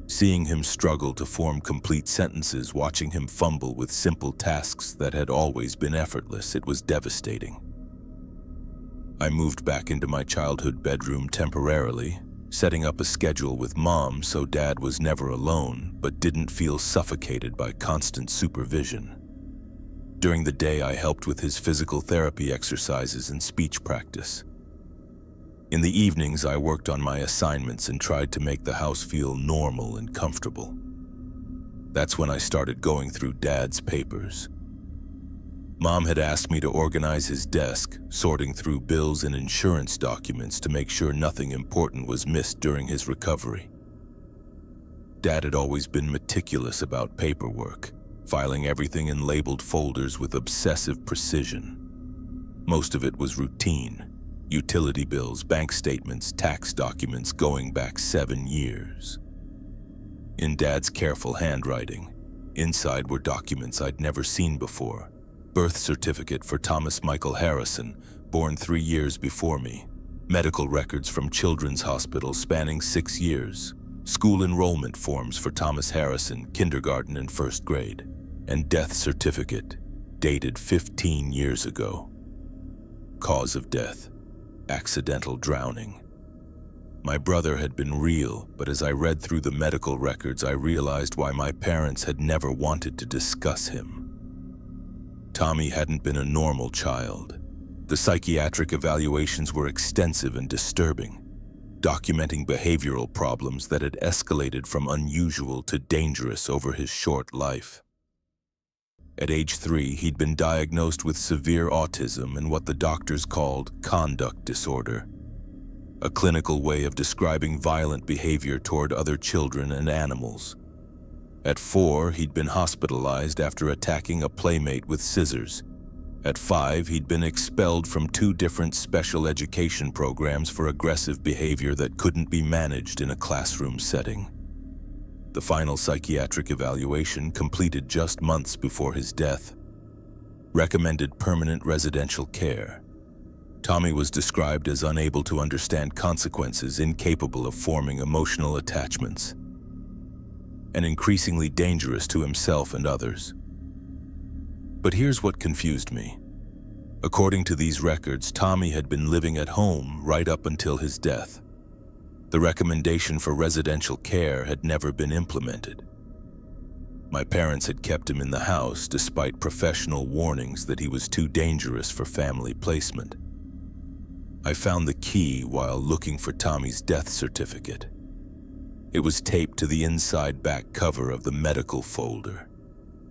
Seeing him struggle to form complete sentences, watching him fumble with simple tasks that had always been effortless, it was devastating. I moved back into my childhood bedroom temporarily, setting up a schedule with Mom so Dad was never alone but didn't feel suffocated by constant supervision. During the day, I helped with his physical therapy exercises and speech practice. In the evenings, I worked on my assignments and tried to make the house feel normal and comfortable. That's when I started going through Dad's papers. Mom had asked me to organize his desk, sorting through bills and insurance documents to make sure nothing important was missed during his recovery. Dad had always been meticulous about paperwork, filing everything in labeled folders with obsessive precision. Most of it was routine: utility bills, bank statements, tax documents going back 7 years. In Dad's careful handwriting, inside were documents I'd never seen before. Birth certificate for Thomas Michael Harrison, born 3 years before me. Medical records from Children's Hospital spanning 6 years. School enrollment forms for Thomas Harrison, kindergarten and first grade. And death certificate, dated 15 years ago. Cause of death: accidental drowning. My brother had been real, but as I read through the medical records, I realized why my parents had never wanted to discuss him. Tommy hadn't been a normal child. The psychiatric evaluations were extensive and disturbing, documenting behavioral problems that had escalated from unusual to dangerous over his short life. At age 3, he'd been diagnosed with severe autism and what the doctors called conduct disorder, a clinical way of describing violent behavior toward other children and animals. At 4, he'd been hospitalized after attacking a playmate with scissors. At 5, he'd been expelled from 2 different special education programs for aggressive behavior that couldn't be managed in a classroom setting. The final psychiatric evaluation, completed just months before his death, recommended permanent residential care. Tommy was described as unable to understand consequences, incapable of forming emotional attachments, and increasingly dangerous to himself and others. But here's what confused me. According to these records, Tommy had been living at home right up until his death. The recommendation for residential care had never been implemented. My parents had kept him in the house despite professional warnings that he was too dangerous for family placement. I found the key while looking for Tommy's death certificate. It was taped to the inside back cover of the medical folder,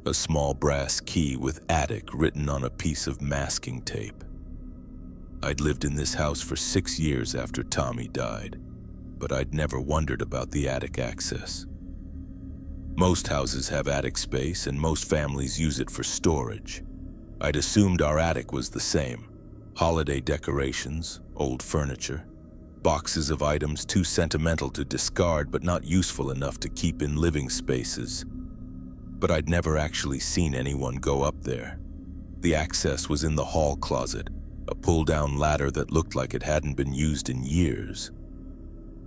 a small brass key with attic written on a piece of masking tape. I'd lived in this house for 6 years after Tommy died, but I'd never wondered about the attic access. Most houses have attic space and most families use it for storage. I'd assumed our attic was the same. Holiday decorations, old furniture, boxes of items too sentimental to discard but not useful enough to keep in living spaces. But I'd never actually seen anyone go up there. The access was in the hall closet, a pull-down ladder that looked like it hadn't been used in years.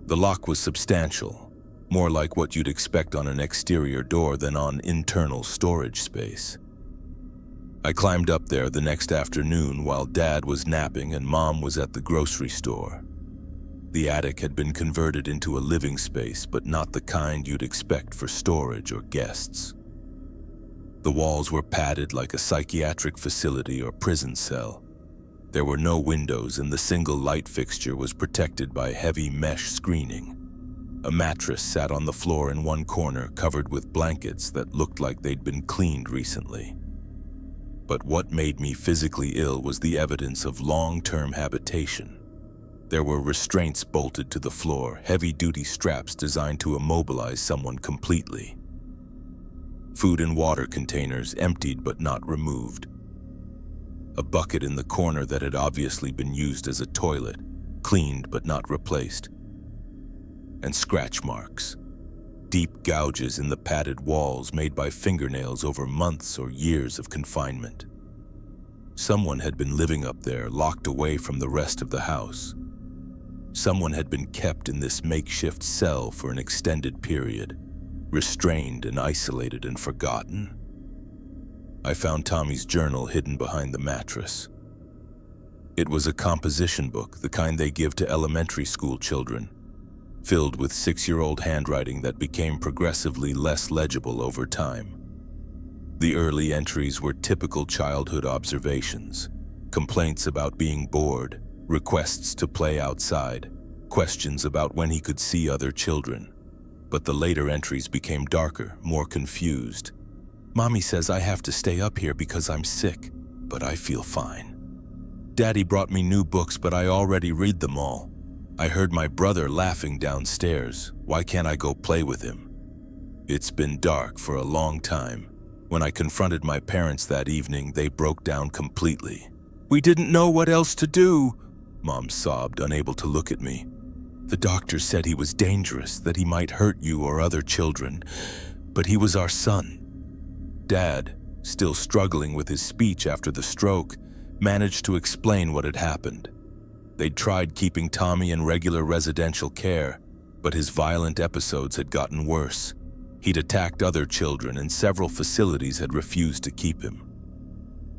The lock was substantial, more like what you'd expect on an exterior door than on internal storage space. I climbed up there the next afternoon while Dad was napping and Mom was at the grocery store. The attic had been converted into a living space, but not the kind you'd expect for storage or guests. The walls were padded like a psychiatric facility or prison cell. There were no windows and the single light fixture was protected by heavy mesh screening. A mattress sat on the floor in one corner, covered with blankets that looked like they'd been cleaned recently. But what made me physically ill was the evidence of long-term habitation. There were restraints bolted to the floor, heavy-duty straps designed to immobilize someone completely. Food and water containers emptied but not removed. A bucket in the corner that had obviously been used as a toilet, cleaned but not replaced. And scratch marks. Deep gouges in the padded walls made by fingernails over months or years of confinement. Someone had been living up there, locked away from the rest of the house. Someone had been kept in this makeshift cell for an extended period, restrained and isolated and forgotten. I found Tommy's journal hidden behind the mattress. It was a composition book, the kind they give to elementary school children, filled with 6-year-old handwriting that became progressively less legible over time. The early entries were typical childhood observations, complaints about being bored, requests to play outside, questions about when he could see other children. But the later entries became darker, more confused. Mommy says I have to stay up here because I'm sick, but I feel fine. Daddy brought me new books, but I already read them all. I heard my brother laughing downstairs. Why can't I go play with him? It's been dark for a long time. When I confronted my parents that evening, they broke down completely. We didn't know what else to do, Mom sobbed, unable to look at me. The doctor said he was dangerous, that he might hurt you or other children, but he was our son. Dad, still struggling with his speech after the stroke, managed to explain what had happened. They'd tried keeping Tommy in regular residential care, but his violent episodes had gotten worse. He'd attacked other children and several facilities had refused to keep him.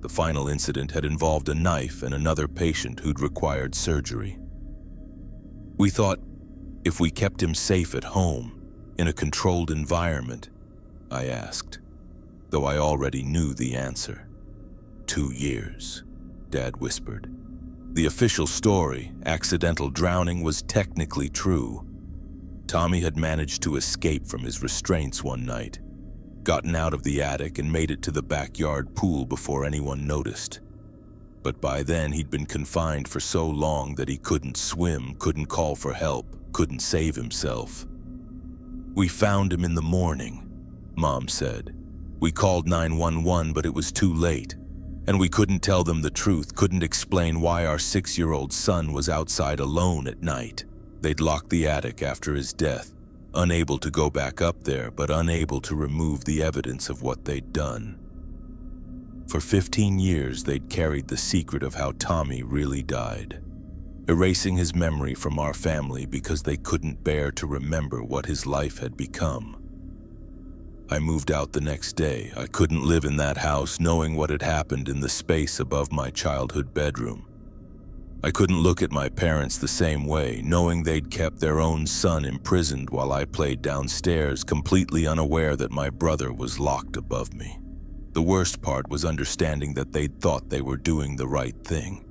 The final incident had involved a knife and another patient who'd required surgery. We thought, if we kept him safe at home, in a controlled environment, I asked, though I already knew the answer. 2 years, Dad whispered. The official story, accidental drowning, was technically true. Tommy had managed to escape from his restraints one night. gotten out of the attic and made it to the backyard pool before anyone noticed. But by then he'd been confined for so long that he couldn't swim, couldn't call for help, couldn't save himself. "We found him in the morning," Mom said. "We called 911, but it was too late. And we couldn't tell them the truth, couldn't explain why our 6-year-old son was outside alone at night. They'd locked the attic after his death, unable to go back up there, but unable to remove the evidence of what they'd done. For 15 years, they'd carried the secret of how Tommy really died, erasing his memory from our family because they couldn't bear to remember what his life had become. I moved out the next day. I couldn't live in that house knowing what had happened in the space above my childhood bedroom. I couldn't look at my parents the same way, knowing they'd kept their own son imprisoned while I played downstairs, completely unaware that my brother was locked above me. The worst part was understanding that they'd thought they were doing the right thing.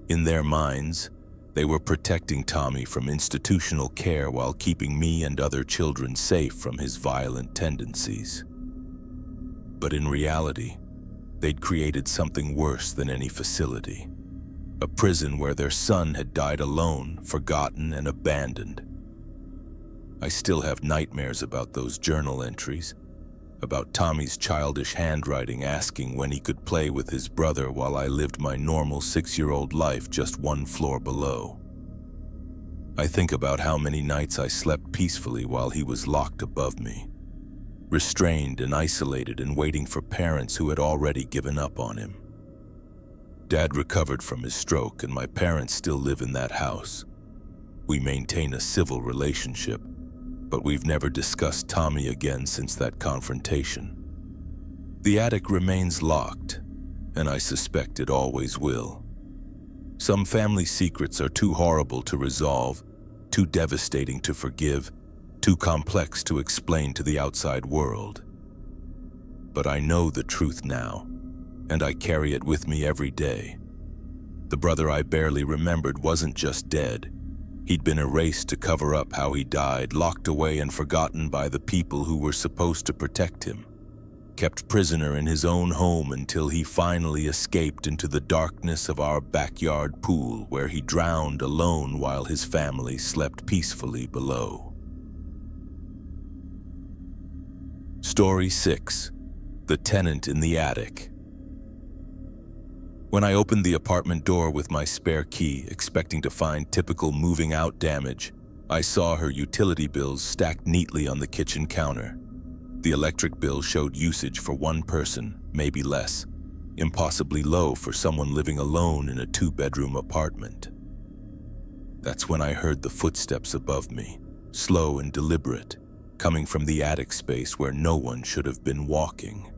In their minds, they were protecting Tommy from institutional care while keeping me and other children safe from his violent tendencies. But in reality, they'd created something worse than any facility. A prison where their son had died alone, forgotten, and abandoned. I still have nightmares about those journal entries, about Tommy's childish handwriting asking when he could play with his brother while I lived my normal 6-year-old life just one floor below. I think about how many nights I slept peacefully while he was locked above me, restrained and isolated and waiting for parents who had already given up on him. Dad recovered from his stroke and my parents still live in that house. We maintain a civil relationship, but we've never discussed Tommy again since that confrontation. The attic remains locked, and I suspect it always will. Some family secrets are too horrible to resolve, too devastating to forgive, too complex to explain to the outside world. But I know the truth now, and I carry it with me every day. The brother I barely remembered wasn't just dead. He'd been erased to cover up how he died, locked away and forgotten by the people who were supposed to protect him. Kept prisoner in his own home until he finally escaped into the darkness of our backyard pool, where he drowned alone while his family slept peacefully below. Story 6. The Tenant in the Attic. When I opened the apartment door with my spare key, expecting to find typical moving out damage, I saw her utility bills stacked neatly on the kitchen counter. The electric bill showed usage for one person, maybe less, impossibly low for someone living alone in a 2-bedroom apartment. That's when I heard the footsteps above me, slow and deliberate, coming from the attic space where no one should have been walking.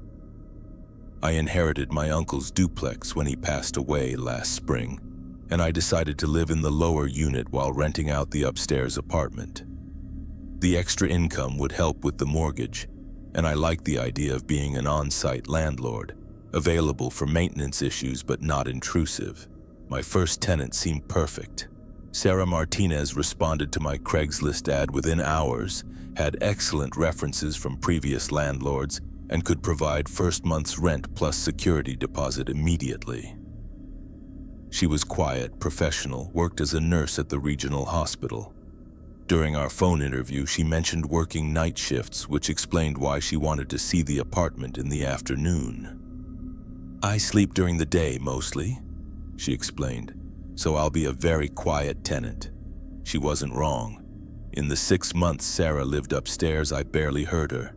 I inherited my uncle's duplex when he passed away last spring, and I decided to live in the lower unit while renting out the upstairs apartment. The extra income would help with the mortgage, and I liked the idea of being an on-site landlord, available for maintenance issues but not intrusive. My first tenant seemed perfect. Sarah Martinez responded to my Craigslist ad within hours, had excellent references from previous landlords, and could provide first month's rent plus security deposit immediately. She was quiet, professional, worked as a nurse at the regional hospital. During our phone interview, she mentioned working night shifts, which explained why she wanted to see the apartment in the afternoon. "I sleep during the day mostly," she explained, "so I'll be a very quiet tenant." She wasn't wrong. In the 6 months Sarah lived upstairs, I barely heard her.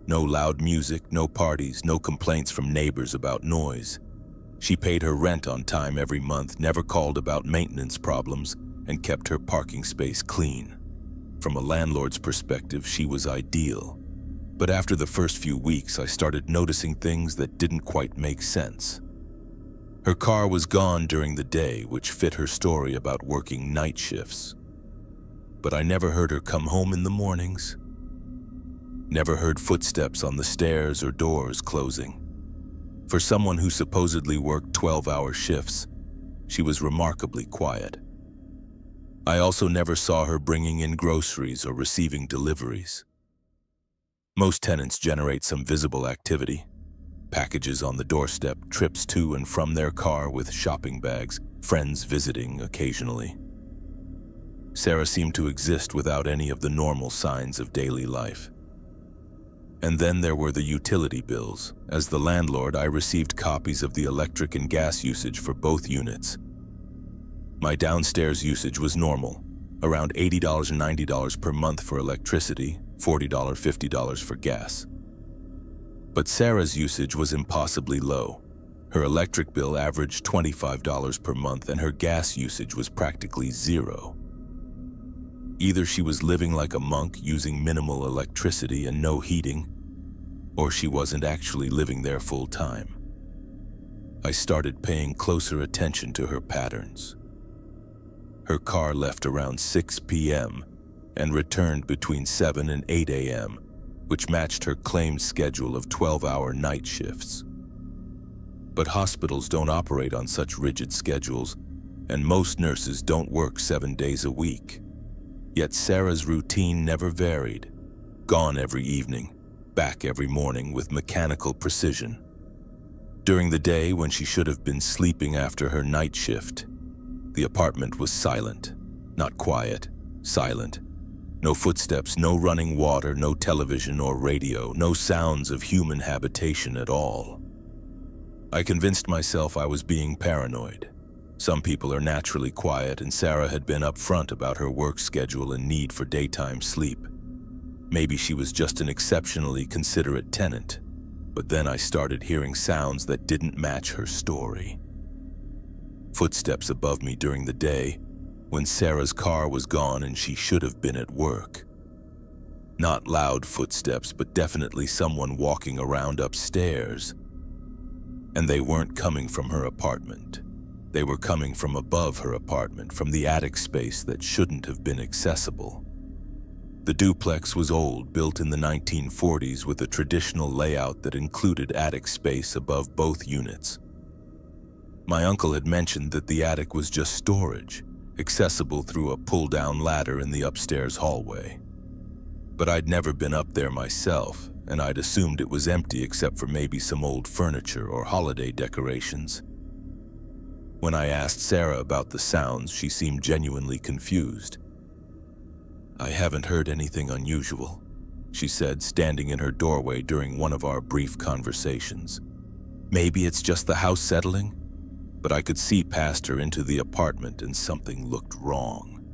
No loud music, no parties, no complaints from neighbors about noise. She paid her rent on time every month, never called about maintenance problems, and kept her parking space clean. From a landlord's perspective, she was ideal. But after the first few weeks, I started noticing things that didn't quite make sense. Her car was gone during the day, which fit her story about working night shifts. But I never heard her come home in the mornings. Never heard footsteps on the stairs or doors closing. For someone who supposedly worked 12-hour shifts, she was remarkably quiet. I also never saw her bringing in groceries or receiving deliveries. Most tenants generate some visible activity. Packages on the doorstep, trips to and from their car with shopping bags, friends visiting occasionally. Sarah seemed to exist without any of the normal signs of daily life. And then there were the utility bills. As the landlord, I received copies of the electric and gas usage for both units. My downstairs usage was normal, around $80 and $90 per month for electricity, $40, $50 for gas. But Sarah's usage was impossibly low. Her electric bill averaged $25 per month and her gas usage was practically zero. Either she was living like a monk using minimal electricity and no heating, or she wasn't actually living there full time. I started paying closer attention to her patterns. Her car left around 6 p.m. and returned between 7 and 8 a.m., which matched her claimed schedule of 12-hour night shifts. But hospitals don't operate on such rigid schedules, and most nurses don't work 7 days a week. Yet Sarah's routine never varied. Gone every evening, back every morning with mechanical precision. During the day, when she should have been sleeping after her night shift, the apartment was silent. Not quiet, silent. No footsteps, no running water, no television or radio, no sounds of human habitation at all. I convinced myself I was being paranoid. Some people are naturally quiet, and Sarah had been upfront about her work schedule and need for daytime sleep. Maybe she was just an exceptionally considerate tenant, but then I started hearing sounds that didn't match her story. Footsteps above me during the day, when Sarah's car was gone and she should have been at work. Not loud footsteps, but definitely someone walking around upstairs. And they weren't coming from her apartment. They were coming from above her apartment, from the attic space that shouldn't have been accessible. The duplex was old, built in the 1940s with a traditional layout that included attic space above both units. My uncle had mentioned that the attic was just storage, accessible through a pull-down ladder in the upstairs hallway. But I'd never been up there myself, and I'd assumed it was empty except for maybe some old furniture or holiday decorations. When I asked Sarah about the sounds, she seemed genuinely confused. "I haven't heard anything unusual," she said, standing in her doorway during one of our brief conversations. "Maybe it's just the house settling?" But I could see past her into the apartment and something looked wrong.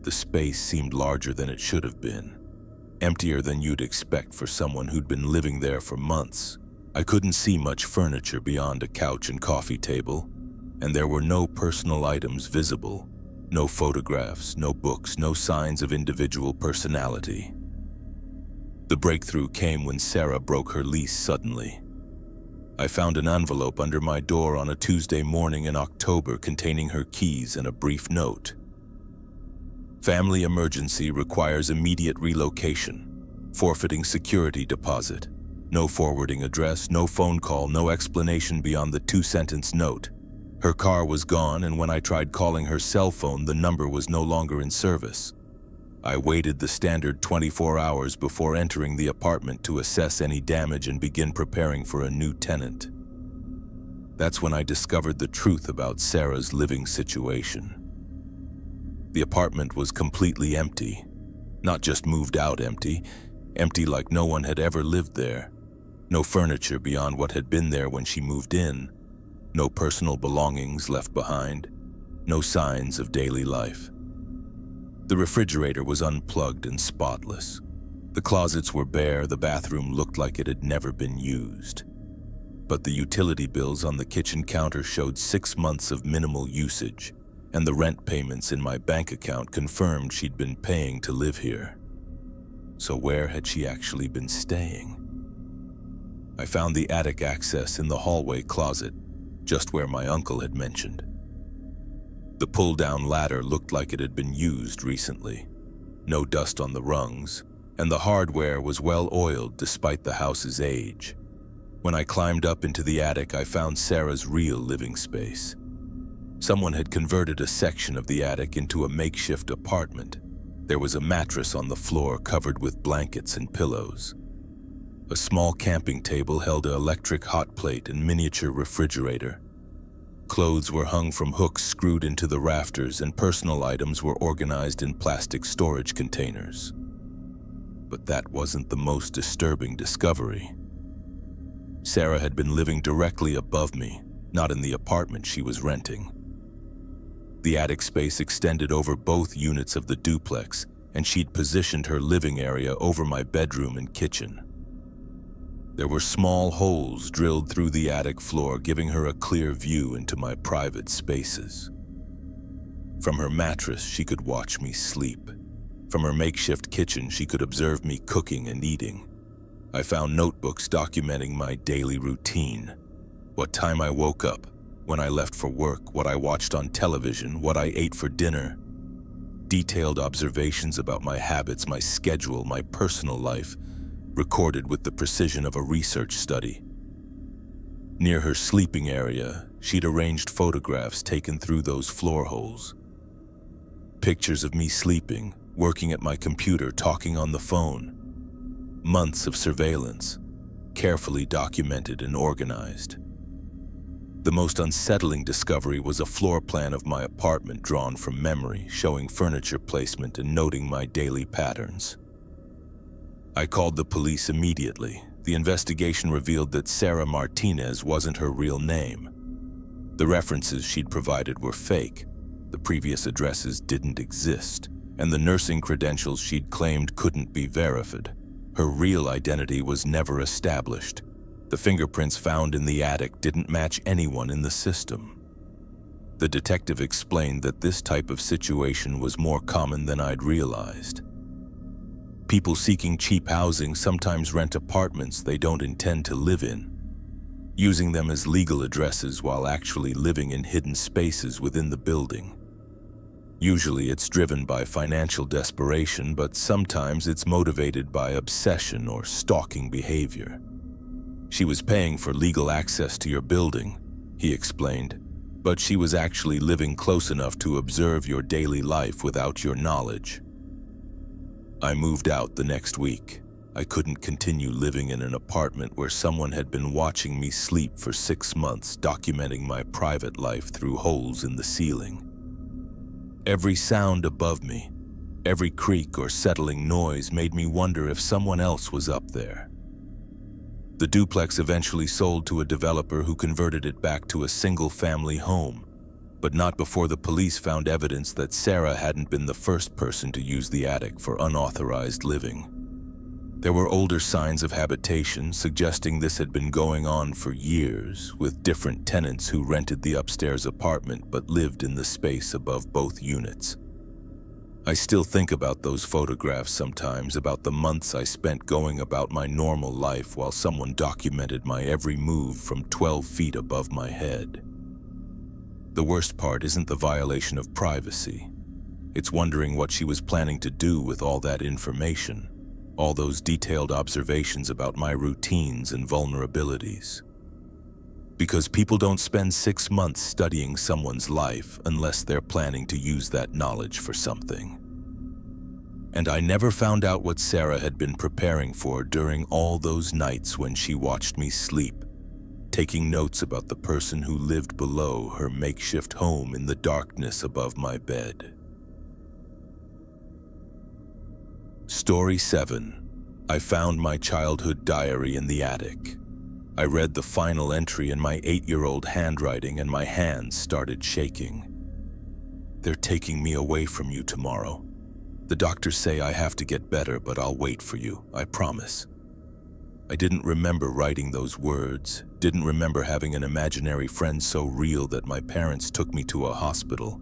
The space seemed larger than it should have been, emptier than you'd expect for someone who'd been living there for months. I couldn't see much furniture beyond a couch and coffee table, and there were no personal items visible, no photographs, no books, no signs of individual personality. The breakthrough came when Sarah broke her lease suddenly. I found an envelope under my door on a Tuesday morning in October containing her keys and a brief note. "Family emergency requires immediate relocation. Forfeiting security deposit. No forwarding address, no phone call, no explanation beyond the 2-sentence note. Her car was gone, and when I tried calling her cell phone, the number was no longer in service. I waited the standard 24 hours before entering the apartment to assess any damage and begin preparing for a new tenant. That's when I discovered the truth about Sarah's living situation. The apartment was completely empty. Not just moved out empty, empty like no one had ever lived there. No furniture beyond what had been there when she moved in. No personal belongings left behind. No signs of daily life. The refrigerator was unplugged and spotless. The closets were bare, the bathroom looked like it had never been used. But the utility bills on the kitchen counter showed 6 months of minimal usage, and the rent payments in my bank account confirmed she'd been paying to live here. So where had she actually been staying? I found the attic access in the hallway closet, just where my uncle had mentioned. The pull-down ladder looked like it had been used recently. No dust on the rungs, and the hardware was well oiled despite the house's age. When I climbed up into the attic, I found Sarah's real living space. Someone had converted a section of the attic into a makeshift apartment. There was a mattress on the floor covered with blankets and pillows. A small camping table held an electric hot plate and miniature refrigerator. Clothes were hung from hooks screwed into the rafters, and personal items were organized in plastic storage containers. But that wasn't the most disturbing discovery. Sarah had been living directly above me, not in the apartment she was renting. The attic space extended over both units of the duplex, and she'd positioned her living area over my bedroom and kitchen. There were small holes drilled through the attic floor, giving her a clear view into my private spaces. From her mattress, she could watch me sleep. From her makeshift kitchen, she could observe me cooking and eating. I found notebooks documenting my daily routine: what time I woke up, when I left for work, what I watched on television, what I ate for dinner. Detailed observations about my habits, my schedule, my personal life, recorded with the precision of a research study. Near her sleeping area, she'd arranged photographs taken through those floor holes. Pictures of me sleeping, working at my computer, talking on the phone. Months of surveillance, carefully documented and organized. The most unsettling discovery was a floor plan of my apartment drawn from memory, showing furniture placement and noting my daily patterns. I called the police immediately. The investigation revealed that Sarah Martinez wasn't her real name. The references she'd provided were fake. The previous addresses didn't exist, and the nursing credentials she'd claimed couldn't be verified. Her real identity was never established. The fingerprints found in the attic didn't match anyone in the system. The detective explained that this type of situation was more common than I'd realized. People seeking cheap housing sometimes rent apartments they don't intend to live in, using them as legal addresses while actually living in hidden spaces within the building. Usually it's driven by financial desperation, but sometimes it's motivated by obsession or stalking behavior. She was paying for legal access to your building, he explained, but she was actually living close enough to observe your daily life without your knowledge. I moved out the next week. I couldn't continue living in an apartment where someone had been watching me sleep for 6 months, documenting my private life through holes in the ceiling. Every sound above me, every creak or settling noise made me wonder if someone else was up there. The duplex eventually sold to a developer who converted it back to a single-family home, but not before the police found evidence that Sarah hadn't been the first person to use the attic for unauthorized living. There were older signs of habitation, suggesting this had been going on for years, with different tenants who rented the upstairs apartment but lived in the space above both units. I still think about those photographs sometimes, about the months I spent going about my normal life while someone documented my every move from 12 feet above my head. The worst part isn't the violation of privacy. It's wondering what she was planning to do with all that information. All those detailed observations about my routines and vulnerabilities. Because people don't spend 6 months studying someone's life unless they're planning to use that knowledge for something. And I never found out what Sarah had been preparing for during all those nights when she watched me sleep, taking notes about the person who lived below her makeshift home in the darkness above my bed. Story 7. I found my childhood diary in the attic. I read the final entry in my 8-year-old handwriting and my hands started shaking. "They're taking me away from you tomorrow. The doctors say I have to get better, but I'll wait for you, I promise." I didn't remember writing those words, didn't remember having an imaginary friend so real that my parents took me to a hospital.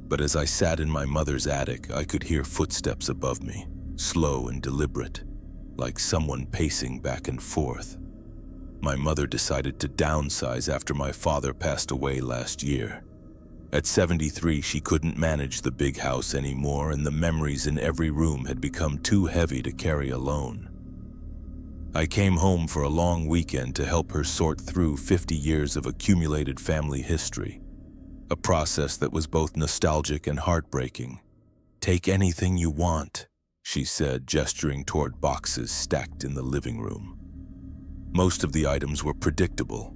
But as I sat in my mother's attic, I could hear footsteps above me, slow and deliberate, like someone pacing back and forth. My mother decided to downsize after my father passed away last year. At 73, she couldn't manage the big house anymore, and the memories in every room had become too heavy to carry alone. I came home for a long weekend to help her sort through 50 years of accumulated family history. A process that was both nostalgic and heartbreaking, "Take anything you want," she said, gesturing toward boxes stacked in the living room. Most of the items were predictable: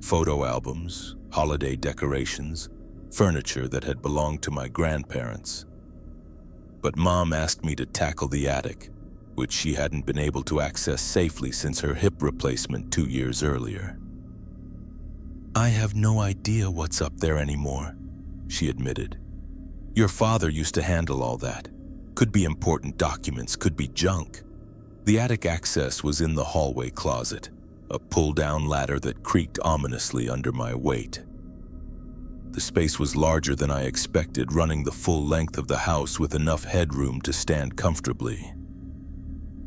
photo albums, holiday decorations, furniture that had belonged to my grandparents. But Mom asked me to tackle the attic, which she hadn't been able to access safely since her hip replacement 2 years earlier. "I have no idea what's up there anymore," she admitted. "Your father used to handle all that. Could be important documents, could be junk." The attic access was in the hallway closet, a pull-down ladder that creaked ominously under my weight. The space was larger than I expected, running the full length of the house with enough headroom to stand comfortably.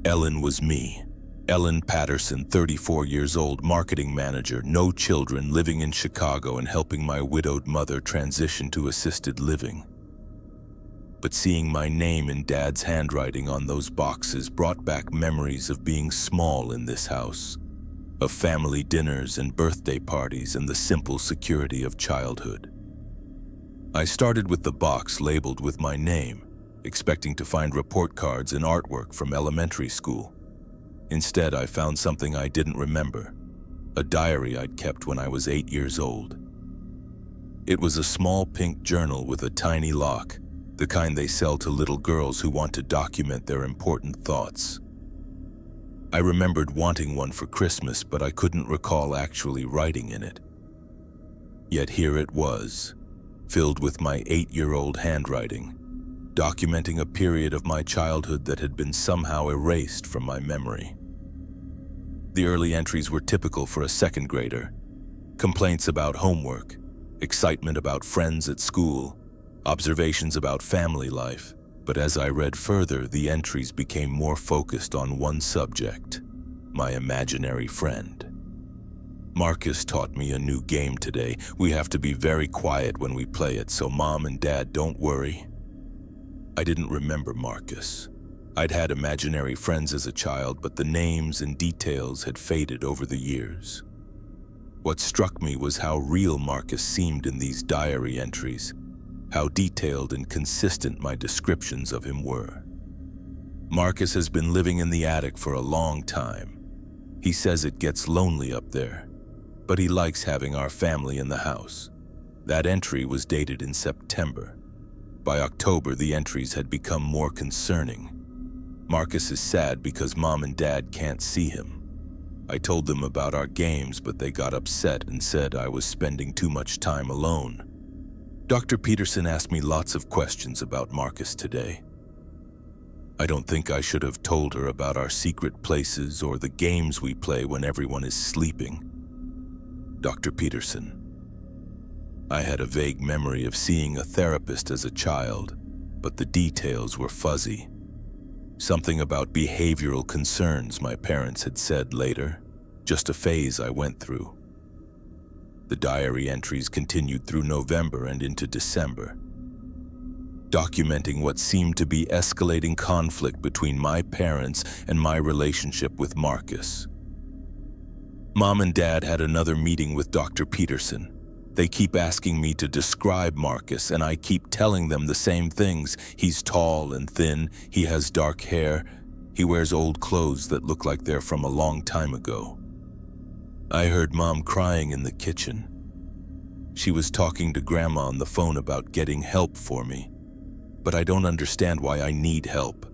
Ellen was me. Ellen Patterson, 34 years old, marketing manager, no children, living in Chicago and helping my widowed mother transition to assisted living. But seeing my name in Dad's handwriting on those boxes brought back memories of being small in this house, of family dinners and birthday parties and the simple security of childhood. I started with the box labeled with my name, expecting to find report cards and artwork from elementary school. Instead, I found something I didn't remember, a diary I'd kept when I was 8 years old. It was a small pink journal with a tiny lock, the kind they sell to little girls who want to document their important thoughts. I remembered wanting one for Christmas, but I couldn't recall actually writing in it. Yet here it was, filled with my 8-year-old handwriting, documenting a period of my childhood that had been somehow erased from my memory. The early entries were typical for a second grader: complaints about homework, excitement about friends at school, observations about family life. But as I read further, the entries became more focused on one subject: my imaginary friend. "Marcus taught me a new game today. We have to be very quiet when we play it, so Mom and Dad don't worry." I didn't remember Marcus. I'd had imaginary friends as a child, but the names and details had faded over the years. What struck me was how real Marcus seemed in these diary entries, how detailed and consistent my descriptions of him were. "Marcus has been living in the attic for a long time. He says it gets lonely up there, but he likes having our family in the house." That entry was dated in September. By October, the entries had become more concerning. "Marcus is sad because Mom and Dad can't see him. I told them about our games, but they got upset and said I was spending too much time alone." Dr. Peterson asked me lots of questions about Marcus today. I don't think I should have told her about our secret places or the games we play when everyone is sleeping. Dr. Peterson: "I had a vague memory of seeing a therapist as a child, but the details were fuzzy. Something about behavioral concerns, my parents had said later. Just a phase I went through." The diary entries continued through November and into December, documenting what seemed to be escalating conflict between my parents and my relationship with Marcus. "Mom and Dad had another meeting with Dr. Peterson. They keep asking me to describe Marcus, and I keep telling them the same things. He's tall and thin, he has dark hair, he wears old clothes that look like they're from a long time ago." I heard Mom crying in the kitchen. She was talking to Grandma on the phone about getting help for me. But I don't understand why I need help.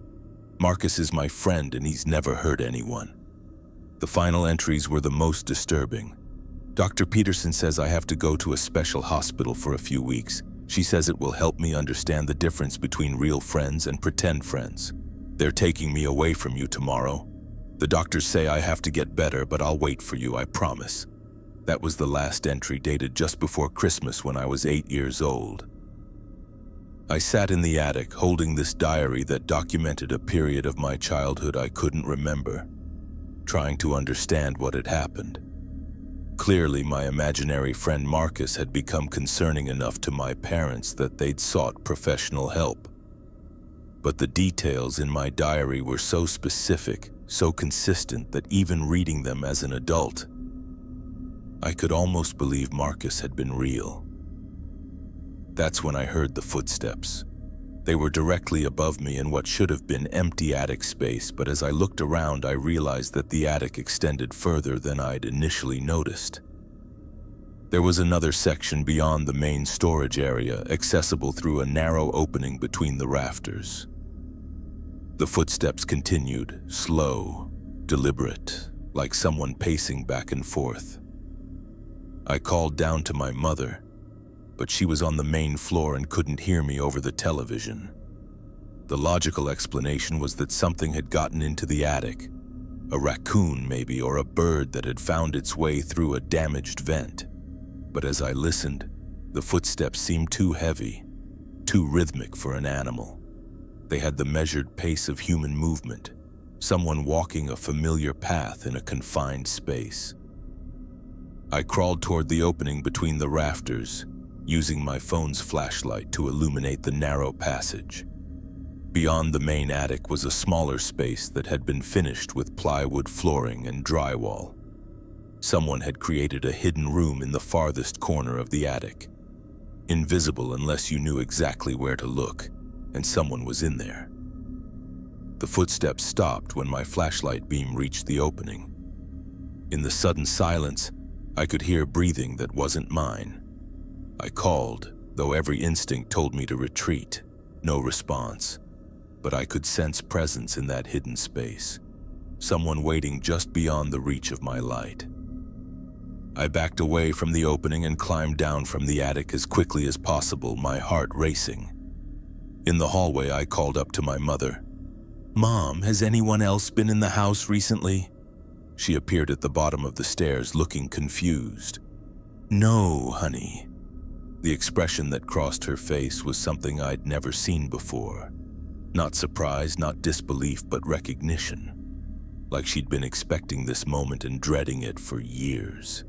Marcus is my friend and he's never hurt anyone. The final entries were the most disturbing. Dr. Peterson says I have to go to a special hospital for a few weeks. She says it will help me understand the difference between real friends and pretend friends. "They're taking me away from you tomorrow. The doctors say I have to get better, but I'll wait for you, I promise." That was the last entry, dated just before Christmas when I was 8 years old. I sat in the attic holding this diary that documented a period of my childhood I couldn't remember, trying to understand what had happened. Clearly, my imaginary friend Marcus had become concerning enough to my parents that they'd sought professional help. But the details in my diary were so specific, so consistent, that even reading them as an adult, I could almost believe Marcus had been real. That's when I heard the footsteps. They were directly above me in what should have been empty attic space, but as I looked around, I realized that the attic extended further than I'd initially noticed. There was another section beyond the main storage area, accessible through a narrow opening between the rafters. The footsteps continued, slow, deliberate, like someone pacing back and forth. I called down to my mother, but she was on the main floor and couldn't hear me over the television. The logical explanation was that something had gotten into the attic, a raccoon maybe, or a bird that had found its way through a damaged vent. But as I listened, the footsteps seemed too heavy, too rhythmic for an animal. They had the measured pace of human movement, someone walking a familiar path in a confined space. I crawled toward the opening between the rafters, using my phone's flashlight to illuminate the narrow passage. Beyond the main attic was a smaller space that had been finished with plywood flooring and drywall. Someone had created a hidden room in the farthest corner of the attic, invisible unless you knew exactly where to look, and someone was in there. The footsteps stopped when my flashlight beam reached the opening. In the sudden silence, I could hear breathing that wasn't mine. I called, though every instinct told me to retreat. No response, but I could sense presence in that hidden space, someone waiting just beyond the reach of my light. I backed away from the opening and climbed down from the attic as quickly as possible, my heart racing. In the hallway, I called up to my mother. "Mom, has anyone else been in the house recently?" She appeared at the bottom of the stairs, looking confused. "No, honey." The expression that crossed her face was something I'd never seen before. Not surprise, not disbelief, but recognition. Like she'd been expecting this moment and dreading it for years.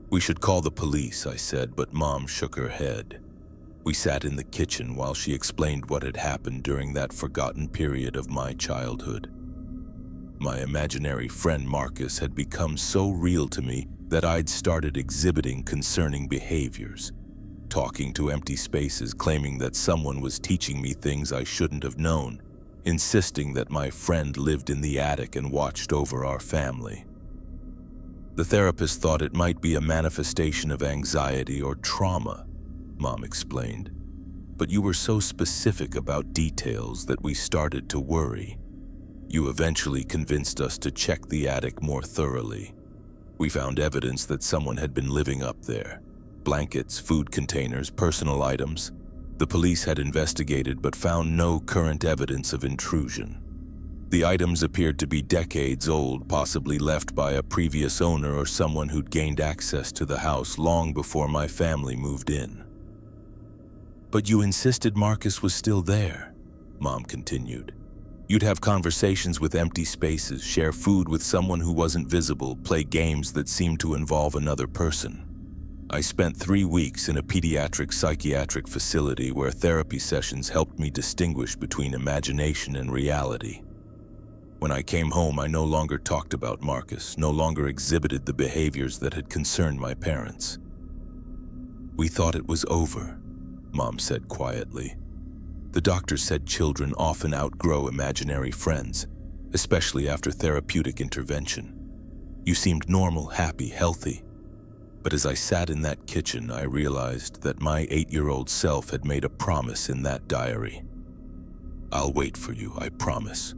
"We should call the police," I said, but Mom shook her head. We sat in the kitchen while she explained what had happened during that forgotten period of my childhood. My imaginary friend Marcus had become so real to me that I'd started exhibiting concerning behaviors, talking to empty spaces, claiming that someone was teaching me things I shouldn't have known, insisting that my friend lived in the attic and watched over our family. The therapist thought it might be a manifestation of anxiety or trauma, Mom explained. But you were so specific about details that we started to worry. You eventually convinced us to check the attic more thoroughly. We found evidence that someone had been living up there. Blankets, food containers, personal items. The police had investigated but found no current evidence of intrusion. The items appeared to be decades old, possibly left by a previous owner or someone who'd gained access to the house long before my family moved in. "But you insisted Marcus was still there," Mom continued. "You'd have conversations with empty spaces, share food with someone who wasn't visible, play games that seemed to involve another person. I spent 3 weeks in a pediatric psychiatric facility where therapy sessions helped me distinguish between imagination and reality. When I came home, I no longer talked about Marcus, no longer exhibited the behaviors that had concerned my parents. We thought it was over," Mom said quietly. "The doctor said children often outgrow imaginary friends, especially after therapeutic intervention. You seemed normal, happy, healthy. But as I sat in that kitchen, I realized that my 8-year-old self had made a promise in that diary. I'll wait for you, I promise.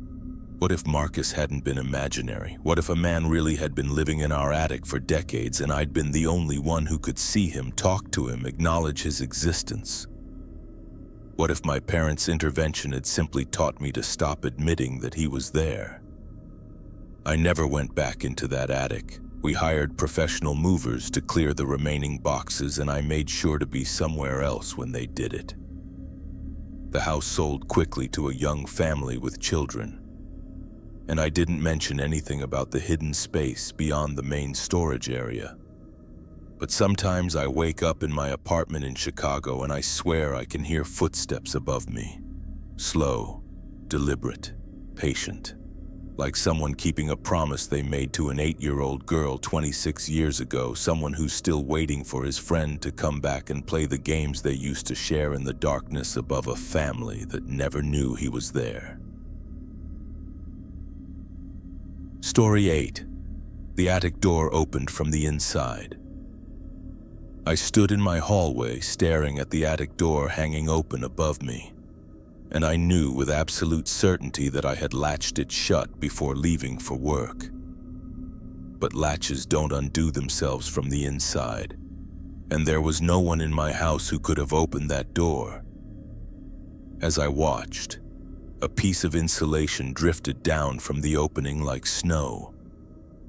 What if Marcus hadn't been imaginary? What if a man really had been living in our attic for decades and I'd been the only one who could see him, talk to him, acknowledge his existence? What if my parents' intervention had simply taught me to stop admitting that he was there? I never went back into that attic. We hired professional movers to clear the remaining boxes, and I made sure to be somewhere else when they did it. The house sold quickly to a young family with children. And I didn't mention anything about the hidden space beyond the main storage area. But sometimes I wake up in my apartment in Chicago and I swear I can hear footsteps above me. Slow, deliberate, patient. like someone keeping a promise they made to an 8-year-old girl 26 years ago, someone who's still waiting for his friend to come back and play the games they used to share in the darkness above a family that never knew he was there. Story 8. The attic door opened from the inside. I stood in my hallway staring at the attic door hanging open above me, and I knew with absolute certainty that I had latched it shut before leaving for work. But latches don't undo themselves from the inside, and there was no one in my house who could have opened that door. As I watched, a piece of insulation drifted down from the opening like snow,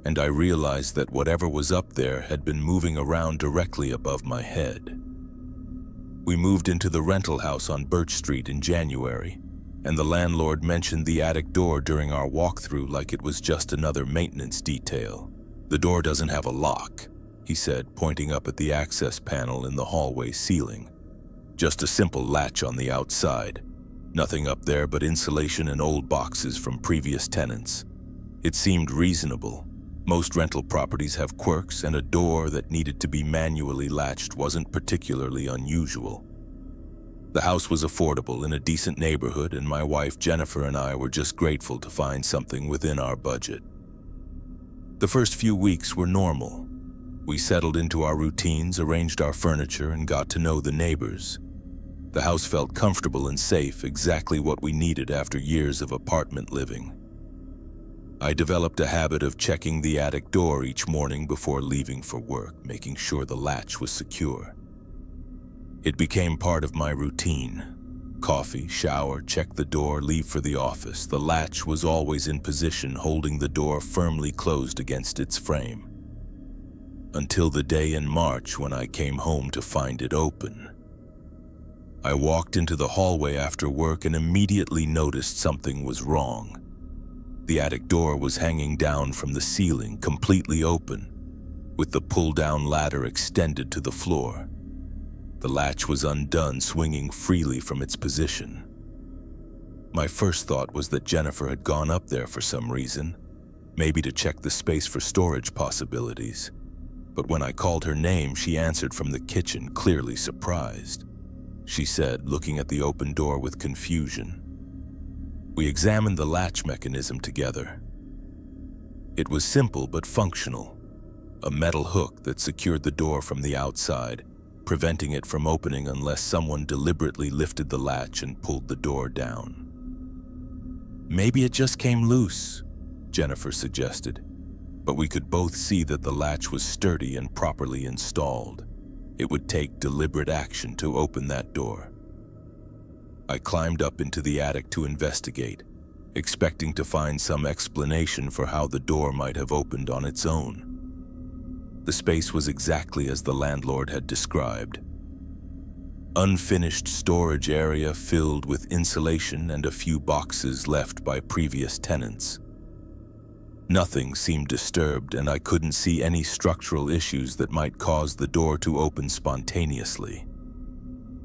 and I realized that whatever was up there had been moving around directly above my head. We moved into the rental house on Birch Street in January, and the landlord mentioned the attic door during our walkthrough like it was just another maintenance detail. "The door doesn't have a lock," he said, pointing up at the access panel in the hallway ceiling. "Just a simple latch on the outside. Nothing up there but insulation and old boxes from previous tenants." It seemed reasonable. Most rental properties have quirks, and a door that needed to be manually latched wasn't particularly unusual. The house was affordable in a decent neighborhood, and my wife Jennifer and I were just grateful to find something within our budget. The first few weeks were normal. We settled into our routines, arranged our furniture, and got to know the neighbors. The house felt comfortable and safe, exactly what we needed after years of apartment living. I developed a habit of checking the attic door each morning before leaving for work, making sure the latch was secure. It became part of my routine. Coffee, shower, check the door, leave for the office. The latch was always in position, holding the door firmly closed against its frame. Until the day in March when I came home to find it open. I walked into the hallway after work and immediately noticed something was wrong. The attic door was hanging down from the ceiling, completely open, with the pull-down ladder extended to the floor. The latch was undone, swinging freely from its position. My first thought was that Jennifer had gone up there for some reason, maybe to check the space for storage possibilities. But when I called her name, she answered from the kitchen, clearly surprised. She said, looking at the open door with confusion. We examined the latch mechanism together. It was simple but functional. A metal hook that secured the door from the outside, preventing it from opening unless someone deliberately lifted the latch and pulled the door down. "Maybe it just came loose," Jennifer suggested, but we could both see that the latch was sturdy and properly installed. It would take deliberate action to open that door. I climbed up into the attic to investigate, expecting to find some explanation for how the door might have opened on its own. The space was exactly as the landlord had described. Unfinished storage area filled with insulation and a few boxes left by previous tenants. Nothing seemed disturbed, and I couldn't see any structural issues that might cause the door to open spontaneously.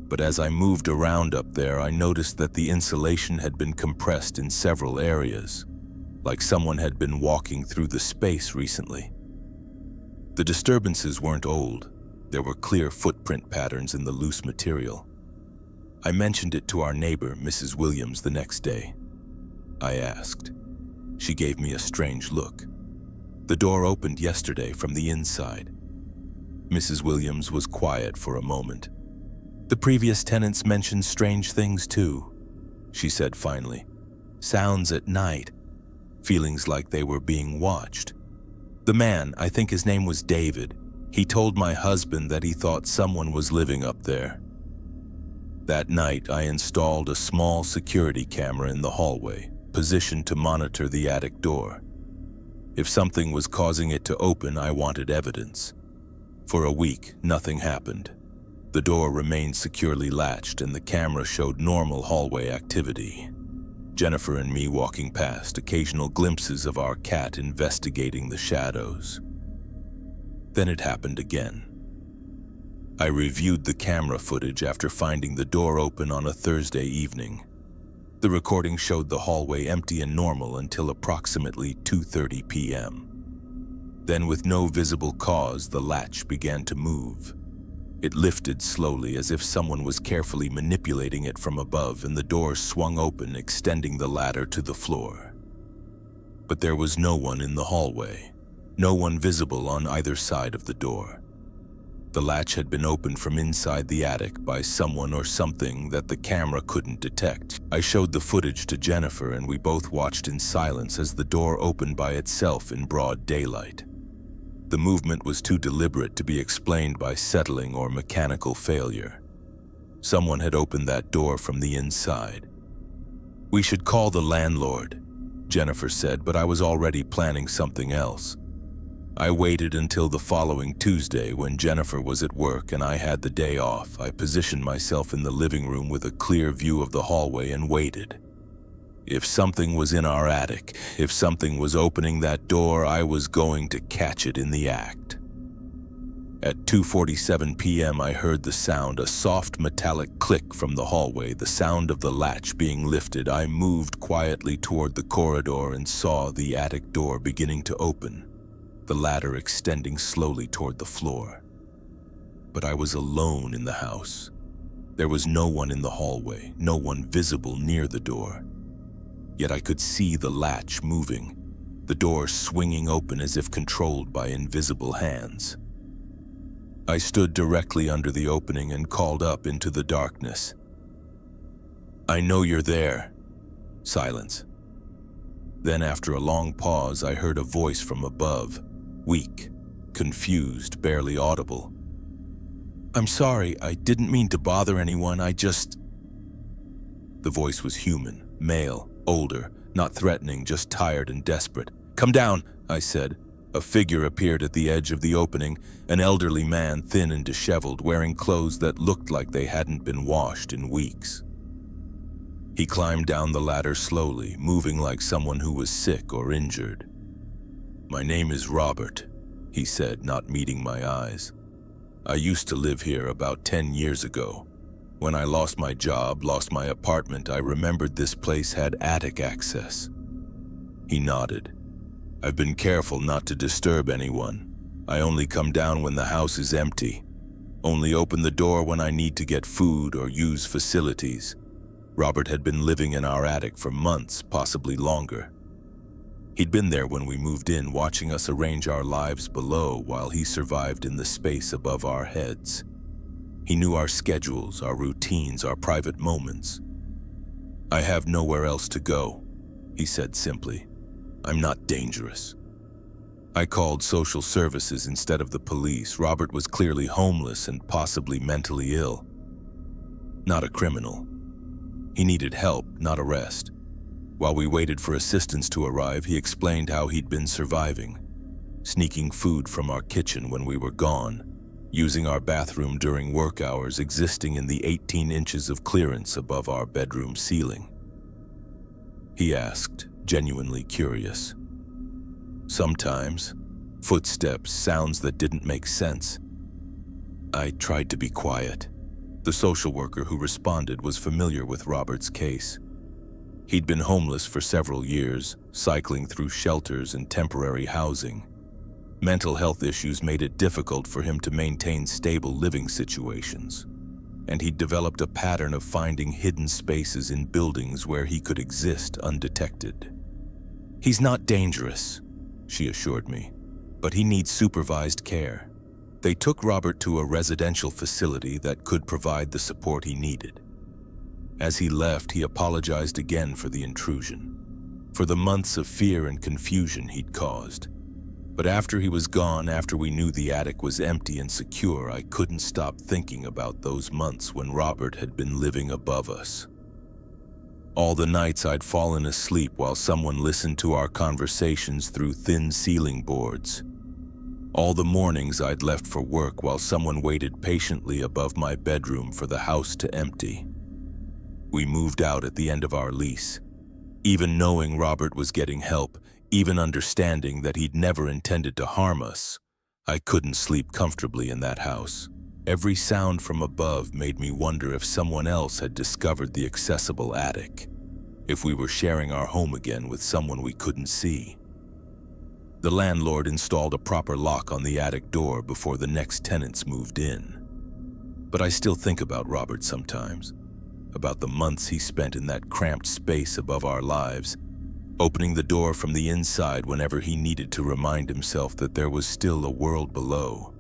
But as I moved around up there, I noticed that the insulation had been compressed in several areas, like someone had been walking through the space recently. The disturbances weren't old. There were clear footprint patterns in the loose material. I mentioned it to our neighbor, Mrs. Williams, the next day. I asked. She gave me a strange look. "The door opened yesterday from the inside." Mrs. Williams was quiet for a moment. "The previous tenants mentioned strange things too," she said finally. "Sounds at night, feelings like they were being watched. The man, I think his name was David, he told my husband that he thought someone was living up there." That night, I installed a small security camera in the hallway, positioned to monitor the attic door. If something was causing it to open, I wanted evidence. For a week, nothing happened. The door remained securely latched, and the camera showed normal hallway activity. Jennifer and me walking past, occasional glimpses of our cat investigating the shadows. Then it happened again. I reviewed the camera footage after finding the door open on a Thursday evening. The recording showed the hallway empty and normal until approximately 2:30 p.m. Then, with no visible cause, the latch began to move. It lifted slowly as if someone was carefully manipulating it from above, and the door swung open, extending the ladder to the floor. But there was no one in the hallway, no one visible on either side of the door. The latch had been opened from inside the attic by someone or something that the camera couldn't detect. I showed the footage to Jennifer, and we both watched in silence as the door opened by itself in broad daylight. The movement was too deliberate to be explained by settling or mechanical failure. Someone had opened that door from the inside. "We should call the landlord," Jennifer said, but I was already planning something else. I waited until the following Tuesday when Jennifer was at work and I had the day off. I positioned myself in the living room with a clear view of the hallway and waited. If something was in our attic, if something was opening that door, I was going to catch it in the act. At 2:47 p.m. I heard the sound, a soft metallic click from the hallway, the sound of the latch being lifted. I moved quietly toward the corridor and saw the attic door beginning to open, the ladder extending slowly toward the floor. But I was alone in the house. There was no one in the hallway, no one visible near the door. Yet I could see the latch moving, the door swinging open as if controlled by invisible hands. I stood directly under the opening and called up into the darkness. "I know you're there." Silence. Then, after a long pause, I heard a voice from above, weak, confused, barely audible. "I'm sorry, I didn't mean to bother anyone, I just..." The voice was human, male, older, not threatening, just tired and desperate. "Come down," I said. A figure appeared at the edge of the opening, an elderly man, thin and disheveled, wearing clothes that looked like they hadn't been washed in weeks. He climbed down the ladder slowly, moving like someone who was sick or injured. "My name is Robert," he said, not meeting my eyes. "I used to live here about 10 years ago. When I lost my job, lost my apartment, I remembered this place had attic access." He nodded. "I've been careful not to disturb anyone. I only come down when the house is empty. Only open the door when I need to get food or use facilities." Robert had been living in our attic for months, possibly longer. He'd been there when we moved in, watching us arrange our lives below while he survived in the space above our heads. He knew our schedules, our routines, our private moments. "I have nowhere else to go," he said simply. "I'm not dangerous." I called social services instead of the police. Robert was clearly homeless and possibly mentally ill. Not a criminal. He needed help, not arrest. While we waited for assistance to arrive, he explained how he'd been surviving, sneaking food from our kitchen when we were gone, using our bathroom during work hours, existing in the 18 inches of clearance above our bedroom ceiling. He asked, genuinely curious. Sometimes, footsteps, sounds that didn't make sense. I tried to be quiet. The social worker who responded was familiar with Robert's case. He'd been homeless for several years, cycling through shelters and temporary housing. Mental health issues made it difficult for him to maintain stable living situations, and he'd developed a pattern of finding hidden spaces in buildings where he could exist undetected. "He's not dangerous," she assured me, "but he needs supervised care." They took Robert to a residential facility that could provide the support he needed. As he left, he apologized again for the intrusion, for the months of fear and confusion he'd caused. But after he was gone, after we knew the attic was empty and secure, I couldn't stop thinking about those months when Robert had been living above us. All the nights I'd fallen asleep while someone listened to our conversations through thin ceiling boards. All the mornings I'd left for work while someone waited patiently above my bedroom for the house to empty. We moved out at the end of our lease. Even knowing Robert was getting help, even understanding that he'd never intended to harm us, I couldn't sleep comfortably in that house. Every sound from above made me wonder if someone else had discovered the accessible attic. if we were sharing our home again with someone we couldn't see. The landlord installed a proper lock on the attic door before the next tenants moved in. But I still think about Robert sometimes, about the months he spent in that cramped space above our lives, opening the door from the inside whenever he needed to remind himself that there was still a world below.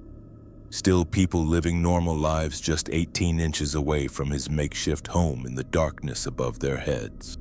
Still people living normal lives just 18 inches away from his makeshift home in the darkness above their heads.